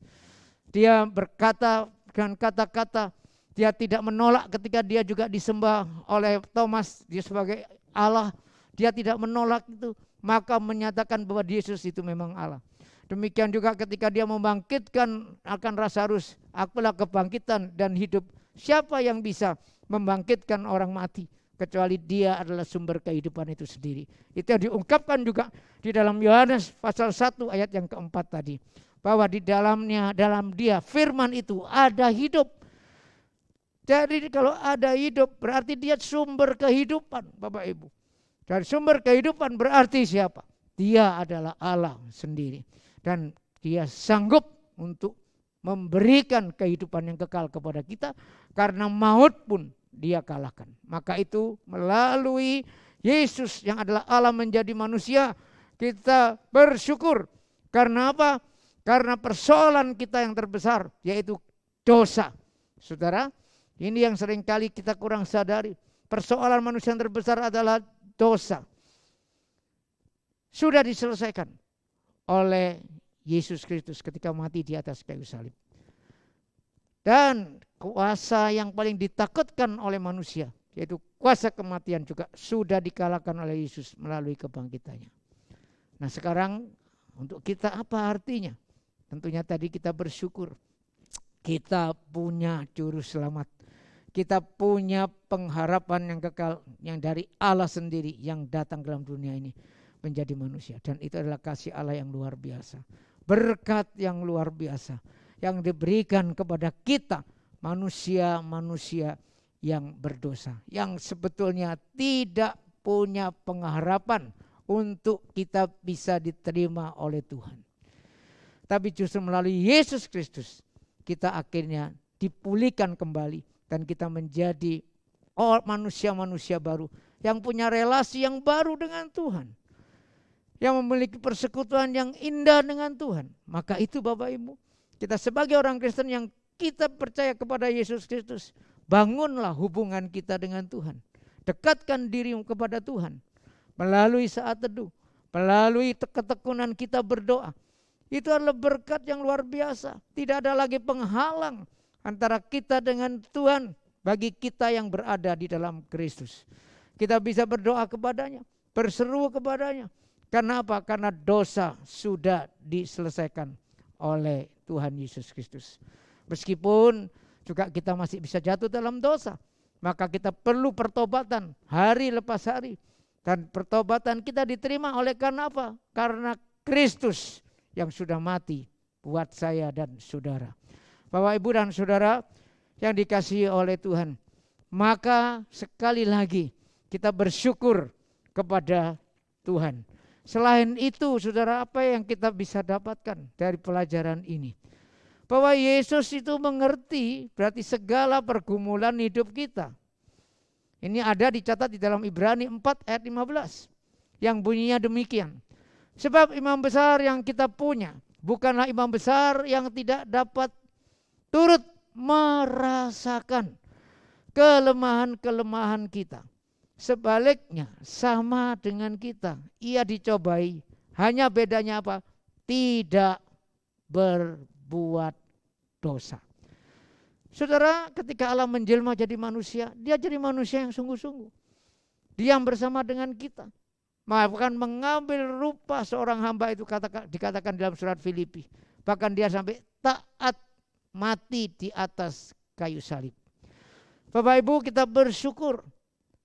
Dia berkata dengan kata-kata, dia tidak menolak ketika dia juga disembah oleh Thomas, dia sebagai Allah, dia tidak menolak itu, maka menyatakan bahwa Yesus itu memang Allah. Demikian juga ketika dia membangkitkan akan Lazarus, akulah kebangkitan dan hidup. Siapa yang bisa membangkitkan orang mati? Kecuali dia adalah sumber kehidupan itu sendiri. Itu yang diungkapkan juga di dalam Yohanes pasal 1 ayat yang keempat tadi. Bahwa di dalam dia firman itu ada hidup. Jadi kalau ada hidup berarti dia sumber kehidupan, Bapak Ibu. Dan sumber kehidupan berarti siapa? Dia adalah Allah sendiri. Dan dia sanggup untuk memberikan kehidupan yang kekal kepada kita. Karena maut pun dia kalahkan. Maka itu melalui Yesus yang adalah Allah menjadi manusia, kita bersyukur. Karena apa? Karena persoalan kita yang terbesar yaitu dosa. Saudara, ini yang seringkali kita kurang sadari. Persoalan manusia yang terbesar adalah dosa. Sudah diselesaikan oleh Yesus Kristus ketika mati di atas kayu salib. Dan kuasa yang paling ditakutkan oleh manusia, yaitu kuasa kematian, juga sudah dikalahkan oleh Yesus melalui kebangkitannya. Nah sekarang untuk kita apa artinya? Tentunya tadi kita bersyukur. Kita punya juru selamat. Kita punya pengharapan yang kekal yang dari Allah sendiri yang datang dalam dunia ini menjadi manusia. Dan itu adalah kasih Allah yang luar biasa. Berkat yang luar biasa yang diberikan kepada kita manusia-manusia yang berdosa. Yang sebetulnya tidak punya pengharapan untuk kita bisa diterima oleh Tuhan. Tapi justru melalui Yesus Kristus kita akhirnya dipulihkan kembali. Dan kita menjadi manusia-manusia baru yang punya relasi yang baru dengan Tuhan. Yang memiliki persekutuan yang indah dengan Tuhan. Maka itu Bapak Ibu, kita sebagai orang Kristen yang kita percaya kepada Yesus Kristus, bangunlah hubungan kita dengan Tuhan. Dekatkan dirimu kepada Tuhan. Melalui saat teduh, melalui ketekunan kita berdoa. Itu adalah berkat yang luar biasa. Tidak ada lagi penghalang antara kita dengan Tuhan bagi kita yang berada di dalam Kristus. Kita bisa berdoa kepadanya, berseru kepadanya. Karena apa? Karena dosa sudah diselesaikan oleh Tuhan Yesus Kristus. Meskipun juga kita masih bisa jatuh dalam dosa, maka kita perlu pertobatan hari lepas hari. Dan pertobatan kita diterima oleh karena apa? Karena Kristus yang sudah mati buat saya dan saudara. Bapak, Ibu, dan saudara yang dikasihi oleh Tuhan, maka sekali lagi kita bersyukur kepada Tuhan. Selain itu, saudara, apa yang kita bisa dapatkan dari pelajaran ini? Bahwa Yesus itu mengerti berarti segala pergumulan hidup kita. Ini ada dicatat di dalam Ibrani 4 ayat 15 yang bunyinya demikian. Sebab imam besar yang kita punya bukanlah imam besar yang tidak dapat turut merasakan kelemahan-kelemahan kita. Sebaliknya sama dengan kita. Ia dicobai. Hanya bedanya apa? Tidak berbuat dosa. Saudara, ketika Allah menjelma jadi manusia, dia jadi manusia yang sungguh-sungguh. Diam bersama dengan kita. Bahkan mengambil rupa seorang hamba itu dikatakan dalam surat Filipi. Bahkan dia sampai taat mati di atas kayu salib. Bapak Ibu, kita bersyukur.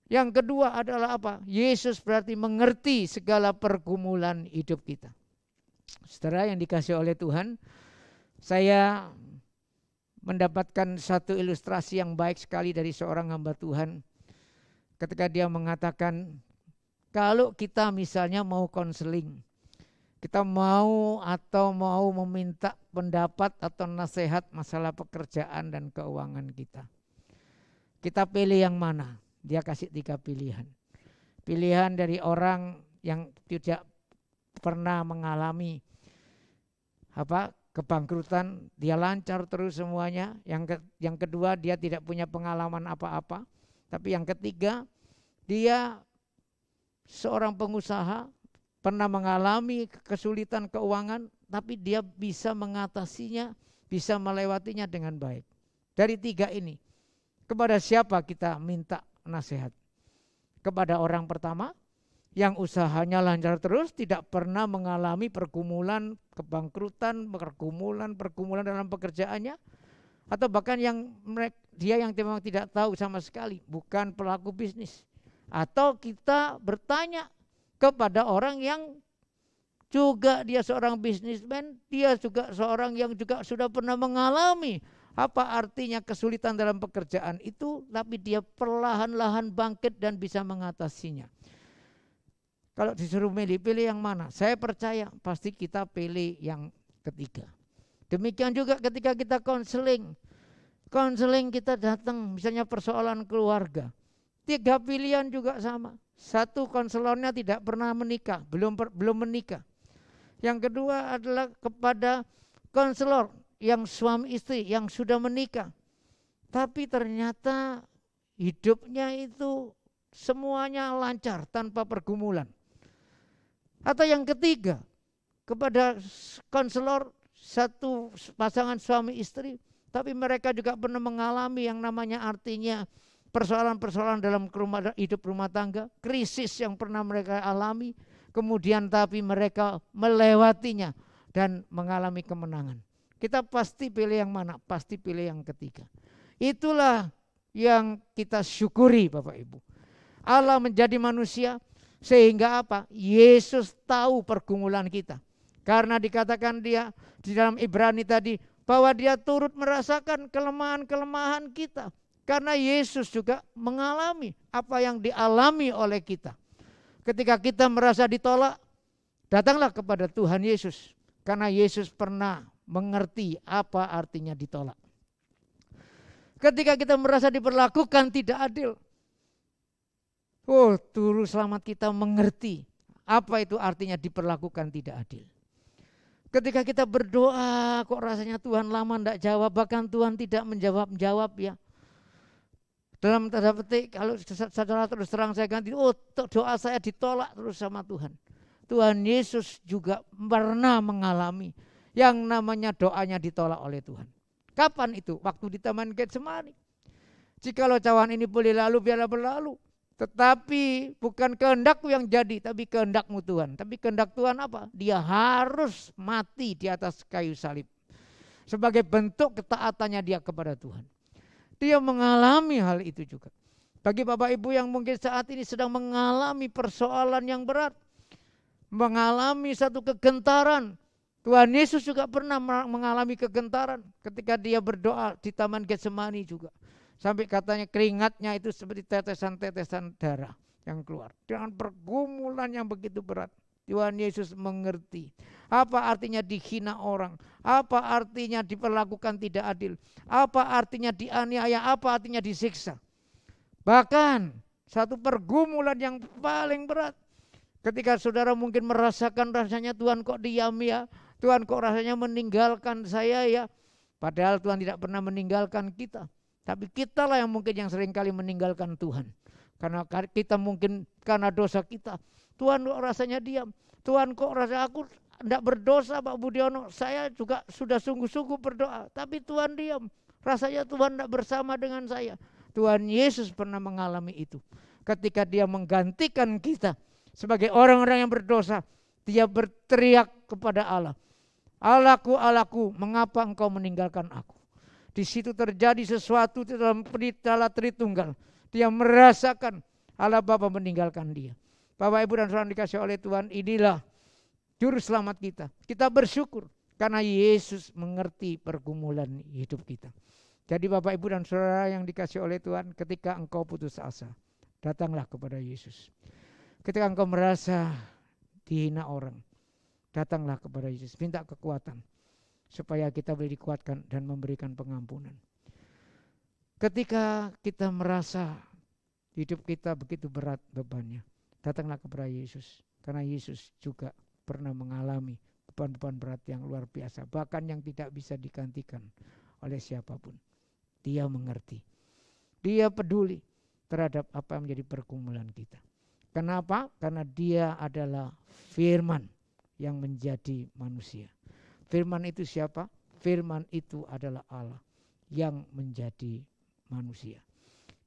Yang kedua adalah apa? Yesus berarti mengerti segala pergumulan hidup kita. Saudara yang dikasihi oleh Tuhan, saya mendapatkan satu ilustrasi yang baik sekali dari seorang hamba Tuhan. Ketika dia mengatakan, kalau kita misalnya mau konseling, kita mau meminta pendapat atau nasihat masalah pekerjaan dan keuangan kita. Kita pilih yang mana? Dia kasih 3 pilihan. Pilihan dari orang yang tidak pernah mengalami kebangkrutan, dia lancar terus semuanya. Yang kedua, dia tidak punya pengalaman apa-apa. Tapi yang ketiga, dia seorang pengusaha, pernah mengalami kesulitan keuangan, tapi dia bisa mengatasinya, bisa melewatinya dengan baik. Dari 3 ini, kepada siapa kita minta nasihat? Kepada orang pertama yang usahanya lancar terus, tidak pernah mengalami pergumulan, kebangkrutan, pergumulan dalam pekerjaannya, atau bahkan dia yang memang tidak tahu sama sekali, bukan pelaku bisnis. Atau kita bertanya kepada orang yang juga dia seorang bisnismen, dia juga seorang yang juga sudah pernah mengalami Apa artinya kesulitan dalam pekerjaan itu, tapi dia perlahan-lahan bangkit dan bisa mengatasinya. Kalau disuruh pilih yang mana? Saya percaya pasti kita pilih yang ketiga. Demikian juga ketika kita konseling. Konseling kita datang, misalnya persoalan keluarga. 3 pilihan juga sama. Satu, konselornya tidak pernah menikah, belum menikah. Yang kedua adalah kepada konselor yang suami istri yang sudah menikah. Tapi ternyata hidupnya itu semuanya lancar tanpa pergumulan. Atau yang ketiga, kepada konselor satu pasangan suami istri, tapi mereka juga pernah mengalami yang namanya artinya persoalan-persoalan dalam hidup rumah tangga, krisis yang pernah mereka alami, kemudian tapi mereka melewatinya dan mengalami kemenangan. Kita pasti pilih yang mana? Pasti pilih yang ketiga. Itulah yang kita syukuri Bapak Ibu. Allah menjadi manusia sehingga apa? Yesus tahu pergumulan kita. Karena dikatakan dia di dalam Ibrani tadi bahwa dia turut merasakan kelemahan-kelemahan kita. Karena Yesus juga mengalami apa yang dialami oleh kita. Ketika kita merasa ditolak, datanglah kepada Tuhan Yesus. Karena Yesus pernah mengerti apa artinya ditolak. Ketika kita merasa diperlakukan tidak adil, Juru Selamat kita mengerti apa itu artinya diperlakukan tidak adil. Ketika kita berdoa kok rasanya Tuhan lama tidak jawab, bahkan Tuhan tidak menjawab ya. Dalam tanda petik kalau secara terus terang saya ganti, doa saya ditolak terus sama Tuhan. Tuhan Yesus juga pernah mengalami yang namanya doanya ditolak oleh Tuhan. Kapan itu? Waktu di Taman Getsemani. Jikalau cawan ini boleh lalu, biarlah berlalu. Tetapi bukan kehendakku yang jadi, tapi kehendakmu Tuhan. Tapi kehendak Tuhan apa? Dia harus mati di atas kayu salib. Sebagai bentuk ketaatannya dia kepada Tuhan. Dia mengalami hal itu juga. Bagi Bapak Ibu yang mungkin saat ini sedang mengalami persoalan yang berat. Mengalami satu kegentaran. Tuhan Yesus juga pernah mengalami kegentaran ketika dia berdoa di Taman Getsemani juga. Sampai katanya keringatnya itu seperti tetesan-tetesan darah yang keluar. Dengan pergumulan yang begitu berat. Tuhan Yesus mengerti. Apa artinya dihina orang. Apa artinya diperlakukan tidak adil. Apa artinya dianiaya. Apa artinya disiksa. Bahkan satu pergumulan yang paling berat. Ketika saudara mungkin merasakan rasanya Tuhan kok diam ya. Tuhan kok rasanya meninggalkan saya ya. Padahal Tuhan tidak pernah meninggalkan kita. Tapi kitalah yang mungkin yang seringkali meninggalkan Tuhan. Karena kita mungkin karena dosa kita. Tuhan kok rasanya diam. Tuhan kok rasa aku tidak berdosa Pak Budiono. Saya juga sudah sungguh-sungguh berdoa. Tapi Tuhan diam. Rasanya Tuhan tidak bersama dengan saya. Tuhan Yesus pernah mengalami itu. Ketika dia menggantikan kita sebagai orang-orang yang berdosa. Dia berteriak kepada Allah. Allahku, Allahku, mengapa engkau meninggalkan aku? Di situ terjadi sesuatu dalam Allah Tritunggal. Dia merasakan Allah Bapa meninggalkan dia. Bapak Ibu dan Saudara dikasih oleh Tuhan, inilah Juru Selamat kita. Kita bersyukur karena Yesus mengerti pergumulan hidup kita. Jadi Bapak Ibu dan Saudara yang dikasih oleh Tuhan, ketika engkau putus asa, datanglah kepada Yesus. Ketika engkau merasa dihina orang, datanglah kepada Yesus. Minta kekuatan supaya kita boleh dikuatkan dan memberikan pengampunan. Ketika kita merasa hidup kita begitu berat bebannya, datanglah kepada Yesus. Karena Yesus juga pernah mengalami beban-beban berat yang luar biasa. Bahkan yang tidak bisa digantikan oleh siapapun. Dia mengerti. Dia peduli terhadap apa yang menjadi pergumulan kita. Kenapa? Karena dia adalah firman yang menjadi manusia. Firman itu siapa? Firman itu adalah Allah yang menjadi manusia.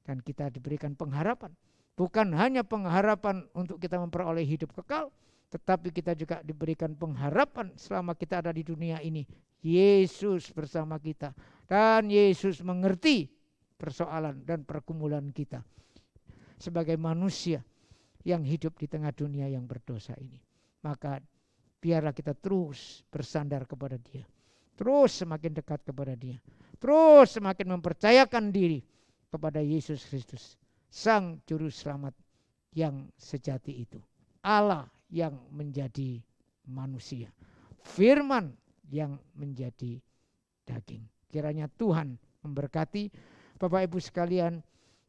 Dan kita diberikan pengharapan. Bukan hanya pengharapan untuk kita memperoleh hidup kekal, tetapi kita juga diberikan pengharapan selama kita ada di dunia ini. Yesus bersama kita. Dan Yesus mengerti persoalan dan pergumulan kita. Sebagai manusia yang hidup di tengah dunia yang berdosa ini. Maka biarlah kita terus bersandar kepada dia. Terus semakin dekat kepada dia. terus semakin mempercayakan diri kepada Yesus Kristus, Sang Juru Selamat yang sejati itu. Allah yang menjadi manusia, Firman yang menjadi daging. Kiranya Tuhan memberkati Bapak Ibu sekalian.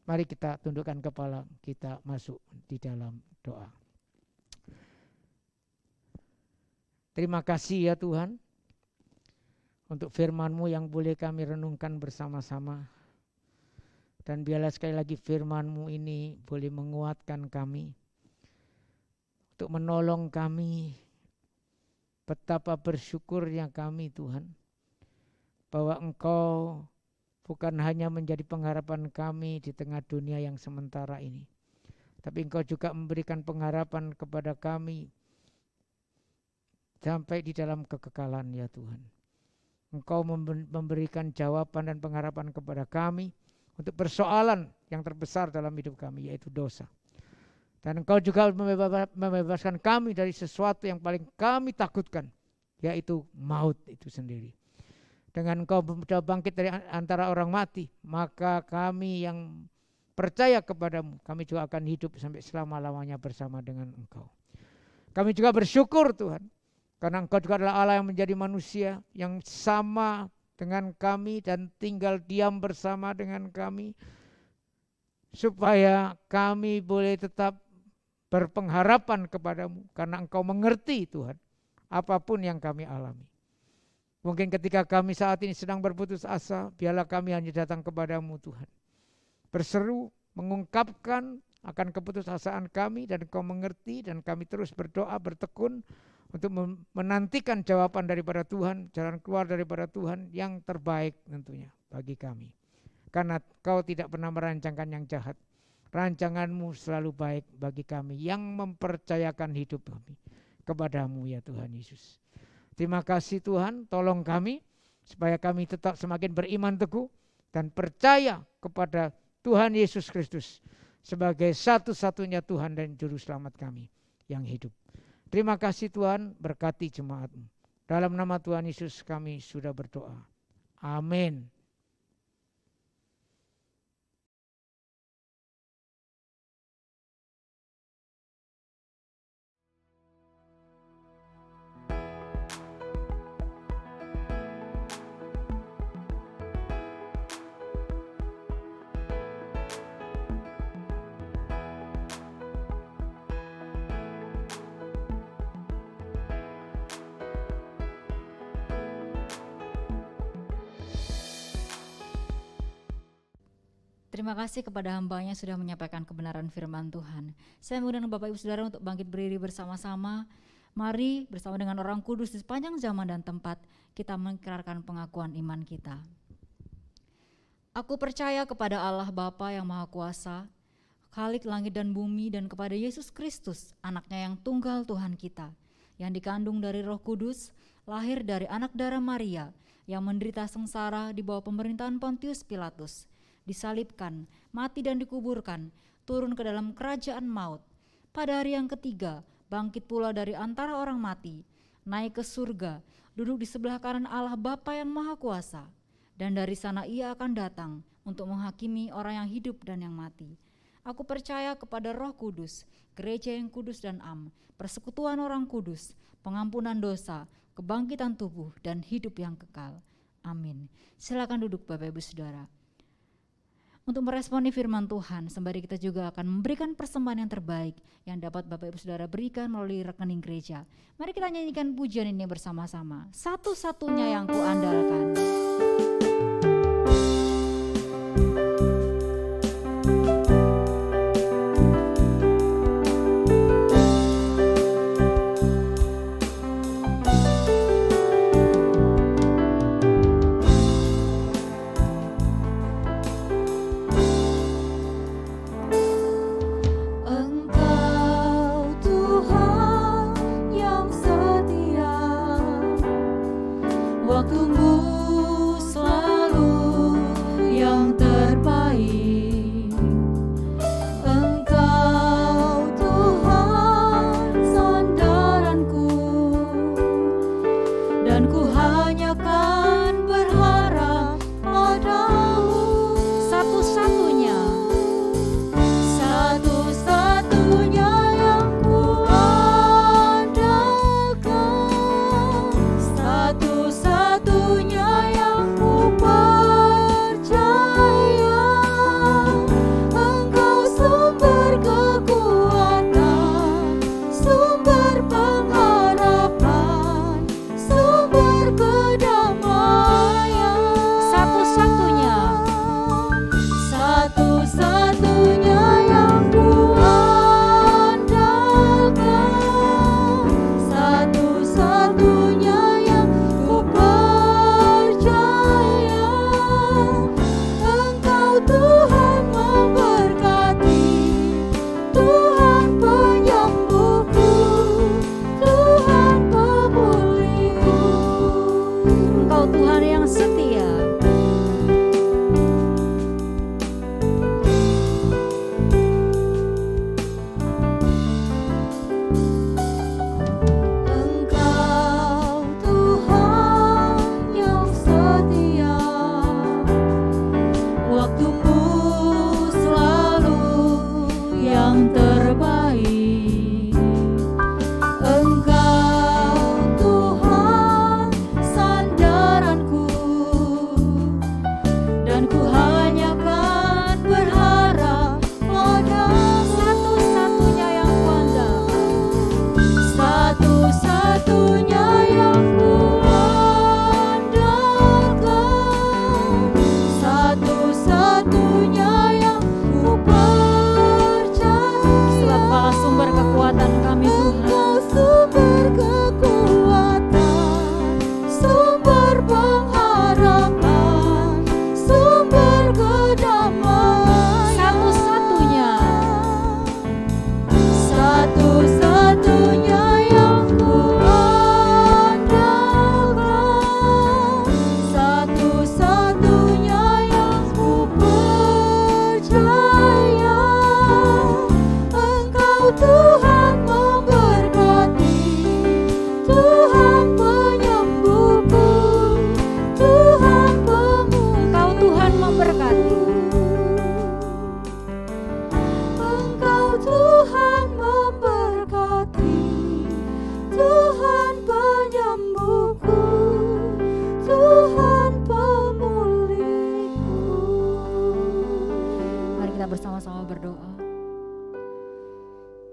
Mari kita tundukkan kepala, kita masuk di dalam doa. Terima kasih ya Tuhan untuk firman-Mu yang boleh kami renungkan bersama-sama. Dan biarlah sekali lagi firman-Mu ini boleh menguatkan kami, untuk menolong kami. Betapa bersyukurnya kami Tuhan, bahwa Engkau bukan hanya menjadi pengharapan kami di tengah dunia yang sementara ini, tapi Engkau juga memberikan pengharapan kepada kami sampai di dalam kekekalan ya Tuhan. Engkau memberikan jawaban dan pengharapan kepada kami untuk persoalan yang terbesar dalam hidup kami, yaitu dosa. Dan Engkau juga membebaskan kami dari sesuatu yang paling kami takutkan, yaitu maut itu sendiri. Dengan Engkau sudah bangkit dari antara orang mati, maka kami yang percaya kepadamu, kami juga akan hidup sampai selama-lamanya bersama dengan Engkau. Kami juga bersyukur Tuhan, karena Engkau juga adalah Allah yang menjadi manusia, yang sama dengan kami dan tinggal diam bersama dengan kami, supaya kami boleh tetap berpengharapan kepadamu, karena Engkau mengerti Tuhan apapun yang kami alami. Mungkin ketika kami saat ini sedang berputus asa, biarlah kami hanya datang kepadamu Tuhan, berseru, mengungkapkan akan keputusasaan kami, dan Engkau mengerti, dan kami terus berdoa, bertekun untuk menantikan jawaban daripada Tuhan, jalan keluar daripada Tuhan yang terbaik tentunya bagi kami. Karena Kau tidak pernah merancangkan yang jahat, rancangan-Mu selalu baik bagi kami yang mempercayakan hidup kami kepadamu ya Tuhan Yesus. Terima kasih Tuhan, tolong kami supaya kami tetap semakin beriman teguh dan percaya kepada Tuhan Yesus Kristus sebagai satu-satunya Tuhan dan Juru Selamat kami yang hidup. Terima kasih Tuhan, berkati jemaat-Mu. Dalam nama Tuhan Yesus kami sudah berdoa. Amin. Terima kasih kepada hamba-Nya sudah menyampaikan kebenaran firman Tuhan. Saya mengundang Bapak Ibu Saudara untuk bangkit berdiri bersama-sama. Mari bersama dengan orang kudus di sepanjang zaman dan tempat kita mengikrarkan pengakuan iman kita. Aku percaya kepada Allah Bapa yang Maha Kuasa, Khalik langit dan bumi, dan kepada Yesus Kristus, anaknya yang tunggal Tuhan kita, yang dikandung dari Roh Kudus, lahir dari anak darah Maria, yang menderita sengsara di bawah pemerintahan Pontius Pilatus, disalibkan, mati dan dikuburkan, turun ke dalam kerajaan maut. Pada hari yang ketiga, bangkit pula dari antara orang mati, naik ke surga, duduk di sebelah kanan Allah Bapa yang Maha Kuasa, dan dari sana Ia akan datang untuk menghakimi orang yang hidup dan yang mati. Aku percaya kepada Roh Kudus, gereja yang kudus dan am, persekutuan orang kudus, pengampunan dosa, kebangkitan tubuh, dan hidup yang kekal. Amin. Silakan duduk Bapak Ibu Saudara. Untuk meresponi firman Tuhan, sembari kita juga akan memberikan persembahan yang terbaik yang dapat Bapak Ibu Saudara berikan melalui rekening gereja. Mari kita nyanyikan pujian ini bersama-sama. Satu-satunya yang kuandalkan. Waktumu selalu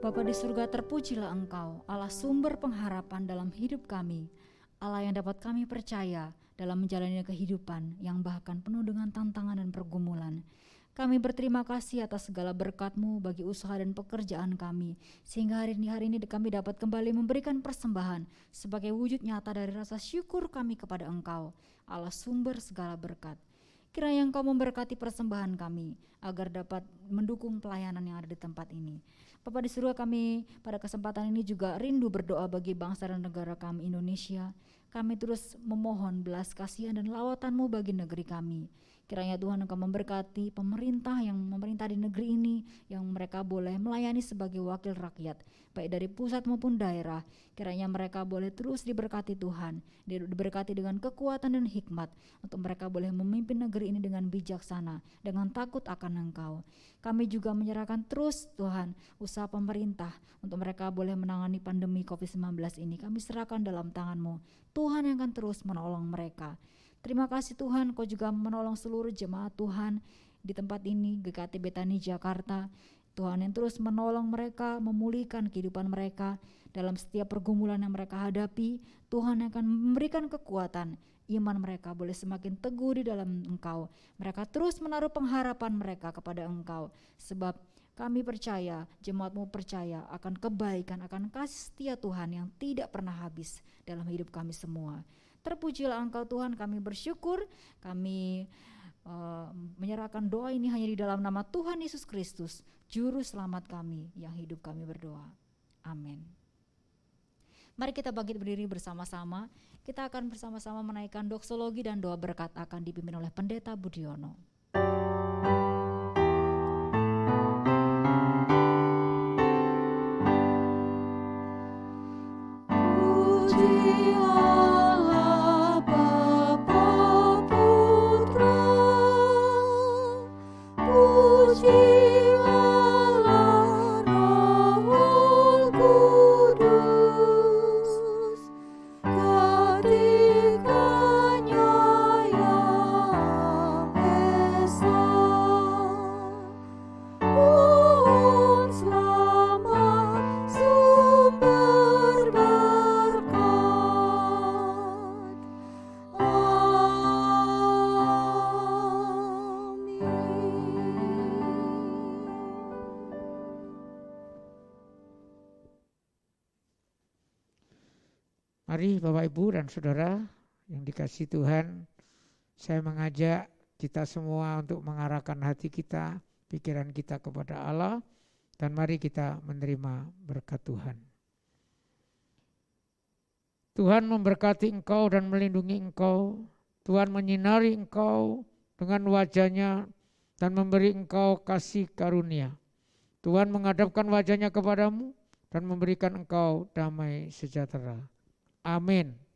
Bapa di surga, terpujilah Engkau, Allah sumber pengharapan dalam hidup kami, Allah yang dapat kami percaya dalam menjalani kehidupan yang bahkan penuh dengan tantangan dan pergumulan. Kami berterima kasih atas segala berkat-Mu bagi usaha dan pekerjaan kami, sehingga hari ini kami dapat kembali memberikan persembahan sebagai wujud nyata dari rasa syukur kami kepada Engkau, Allah sumber segala berkat. Kiranya Engkau memberkati persembahan kami, agar dapat mendukung pelayanan yang ada di tempat ini. Bapa di surga, kami pada kesempatan ini juga rindu berdoa bagi bangsa dan negara kami Indonesia. Kami terus memohon belas kasihan dan lawatan-Mu bagi negeri kami. Kiranya Tuhan Engkau memberkati pemerintah yang memerintah di negeri ini, yang mereka boleh melayani sebagai wakil rakyat, baik dari pusat maupun daerah. Kiranya mereka boleh terus diberkati Tuhan, diberkati dengan kekuatan dan hikmat, untuk mereka boleh memimpin negeri ini dengan bijaksana, dengan takut akan Engkau. Kami juga menyerahkan terus Tuhan usaha pemerintah untuk mereka boleh menangani pandemi COVID-19 ini. Kami serahkan dalam tangan-Mu, Tuhan yang akan terus menolong mereka. Terima kasih Tuhan, Kau juga menolong seluruh jemaat Tuhan di tempat ini, GKT Betani Jakarta. Tuhan yang terus menolong mereka, memulihkan kehidupan mereka dalam setiap pergumulan yang mereka hadapi. Tuhan yang akan memberikan kekuatan, iman mereka boleh semakin teguh di dalam Engkau. Mereka terus menaruh pengharapan mereka kepada Engkau, sebab kami percaya, jemaat-Mu percaya akan kebaikan, akan kasih setia Tuhan yang tidak pernah habis dalam hidup kami semua. Terpujilah Engkau Tuhan, kami bersyukur, kami menyerahkan doa ini hanya di dalam nama Tuhan Yesus Kristus, Juru Selamat kami yang hidup kami berdoa. Amin. Mari kita bangkit berdiri bersama-sama, kita akan bersama-sama menaikkan doksologi dan doa berkat akan dipimpin oleh Pendeta Budiono. Mari Bapak Ibu dan Saudara yang dikasihi Tuhan, saya mengajak kita semua untuk mengarahkan hati kita, pikiran kita kepada Allah, dan mari kita menerima berkat Tuhan. Tuhan memberkati engkau dan melindungi engkau. Tuhan menyinari engkau dengan wajah-Nya dan memberi engkau kasih karunia. Tuhan menghadapkan wajah-Nya kepadamu dan memberikan engkau damai sejahtera. Amin.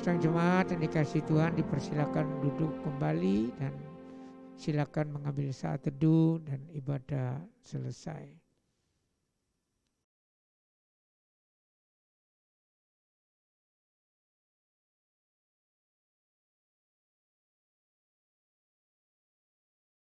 Sang jemaat yang dikasihi Tuhan, dipersilakan duduk kembali dan silakan mengambil saat teduh dan ibadah selesai.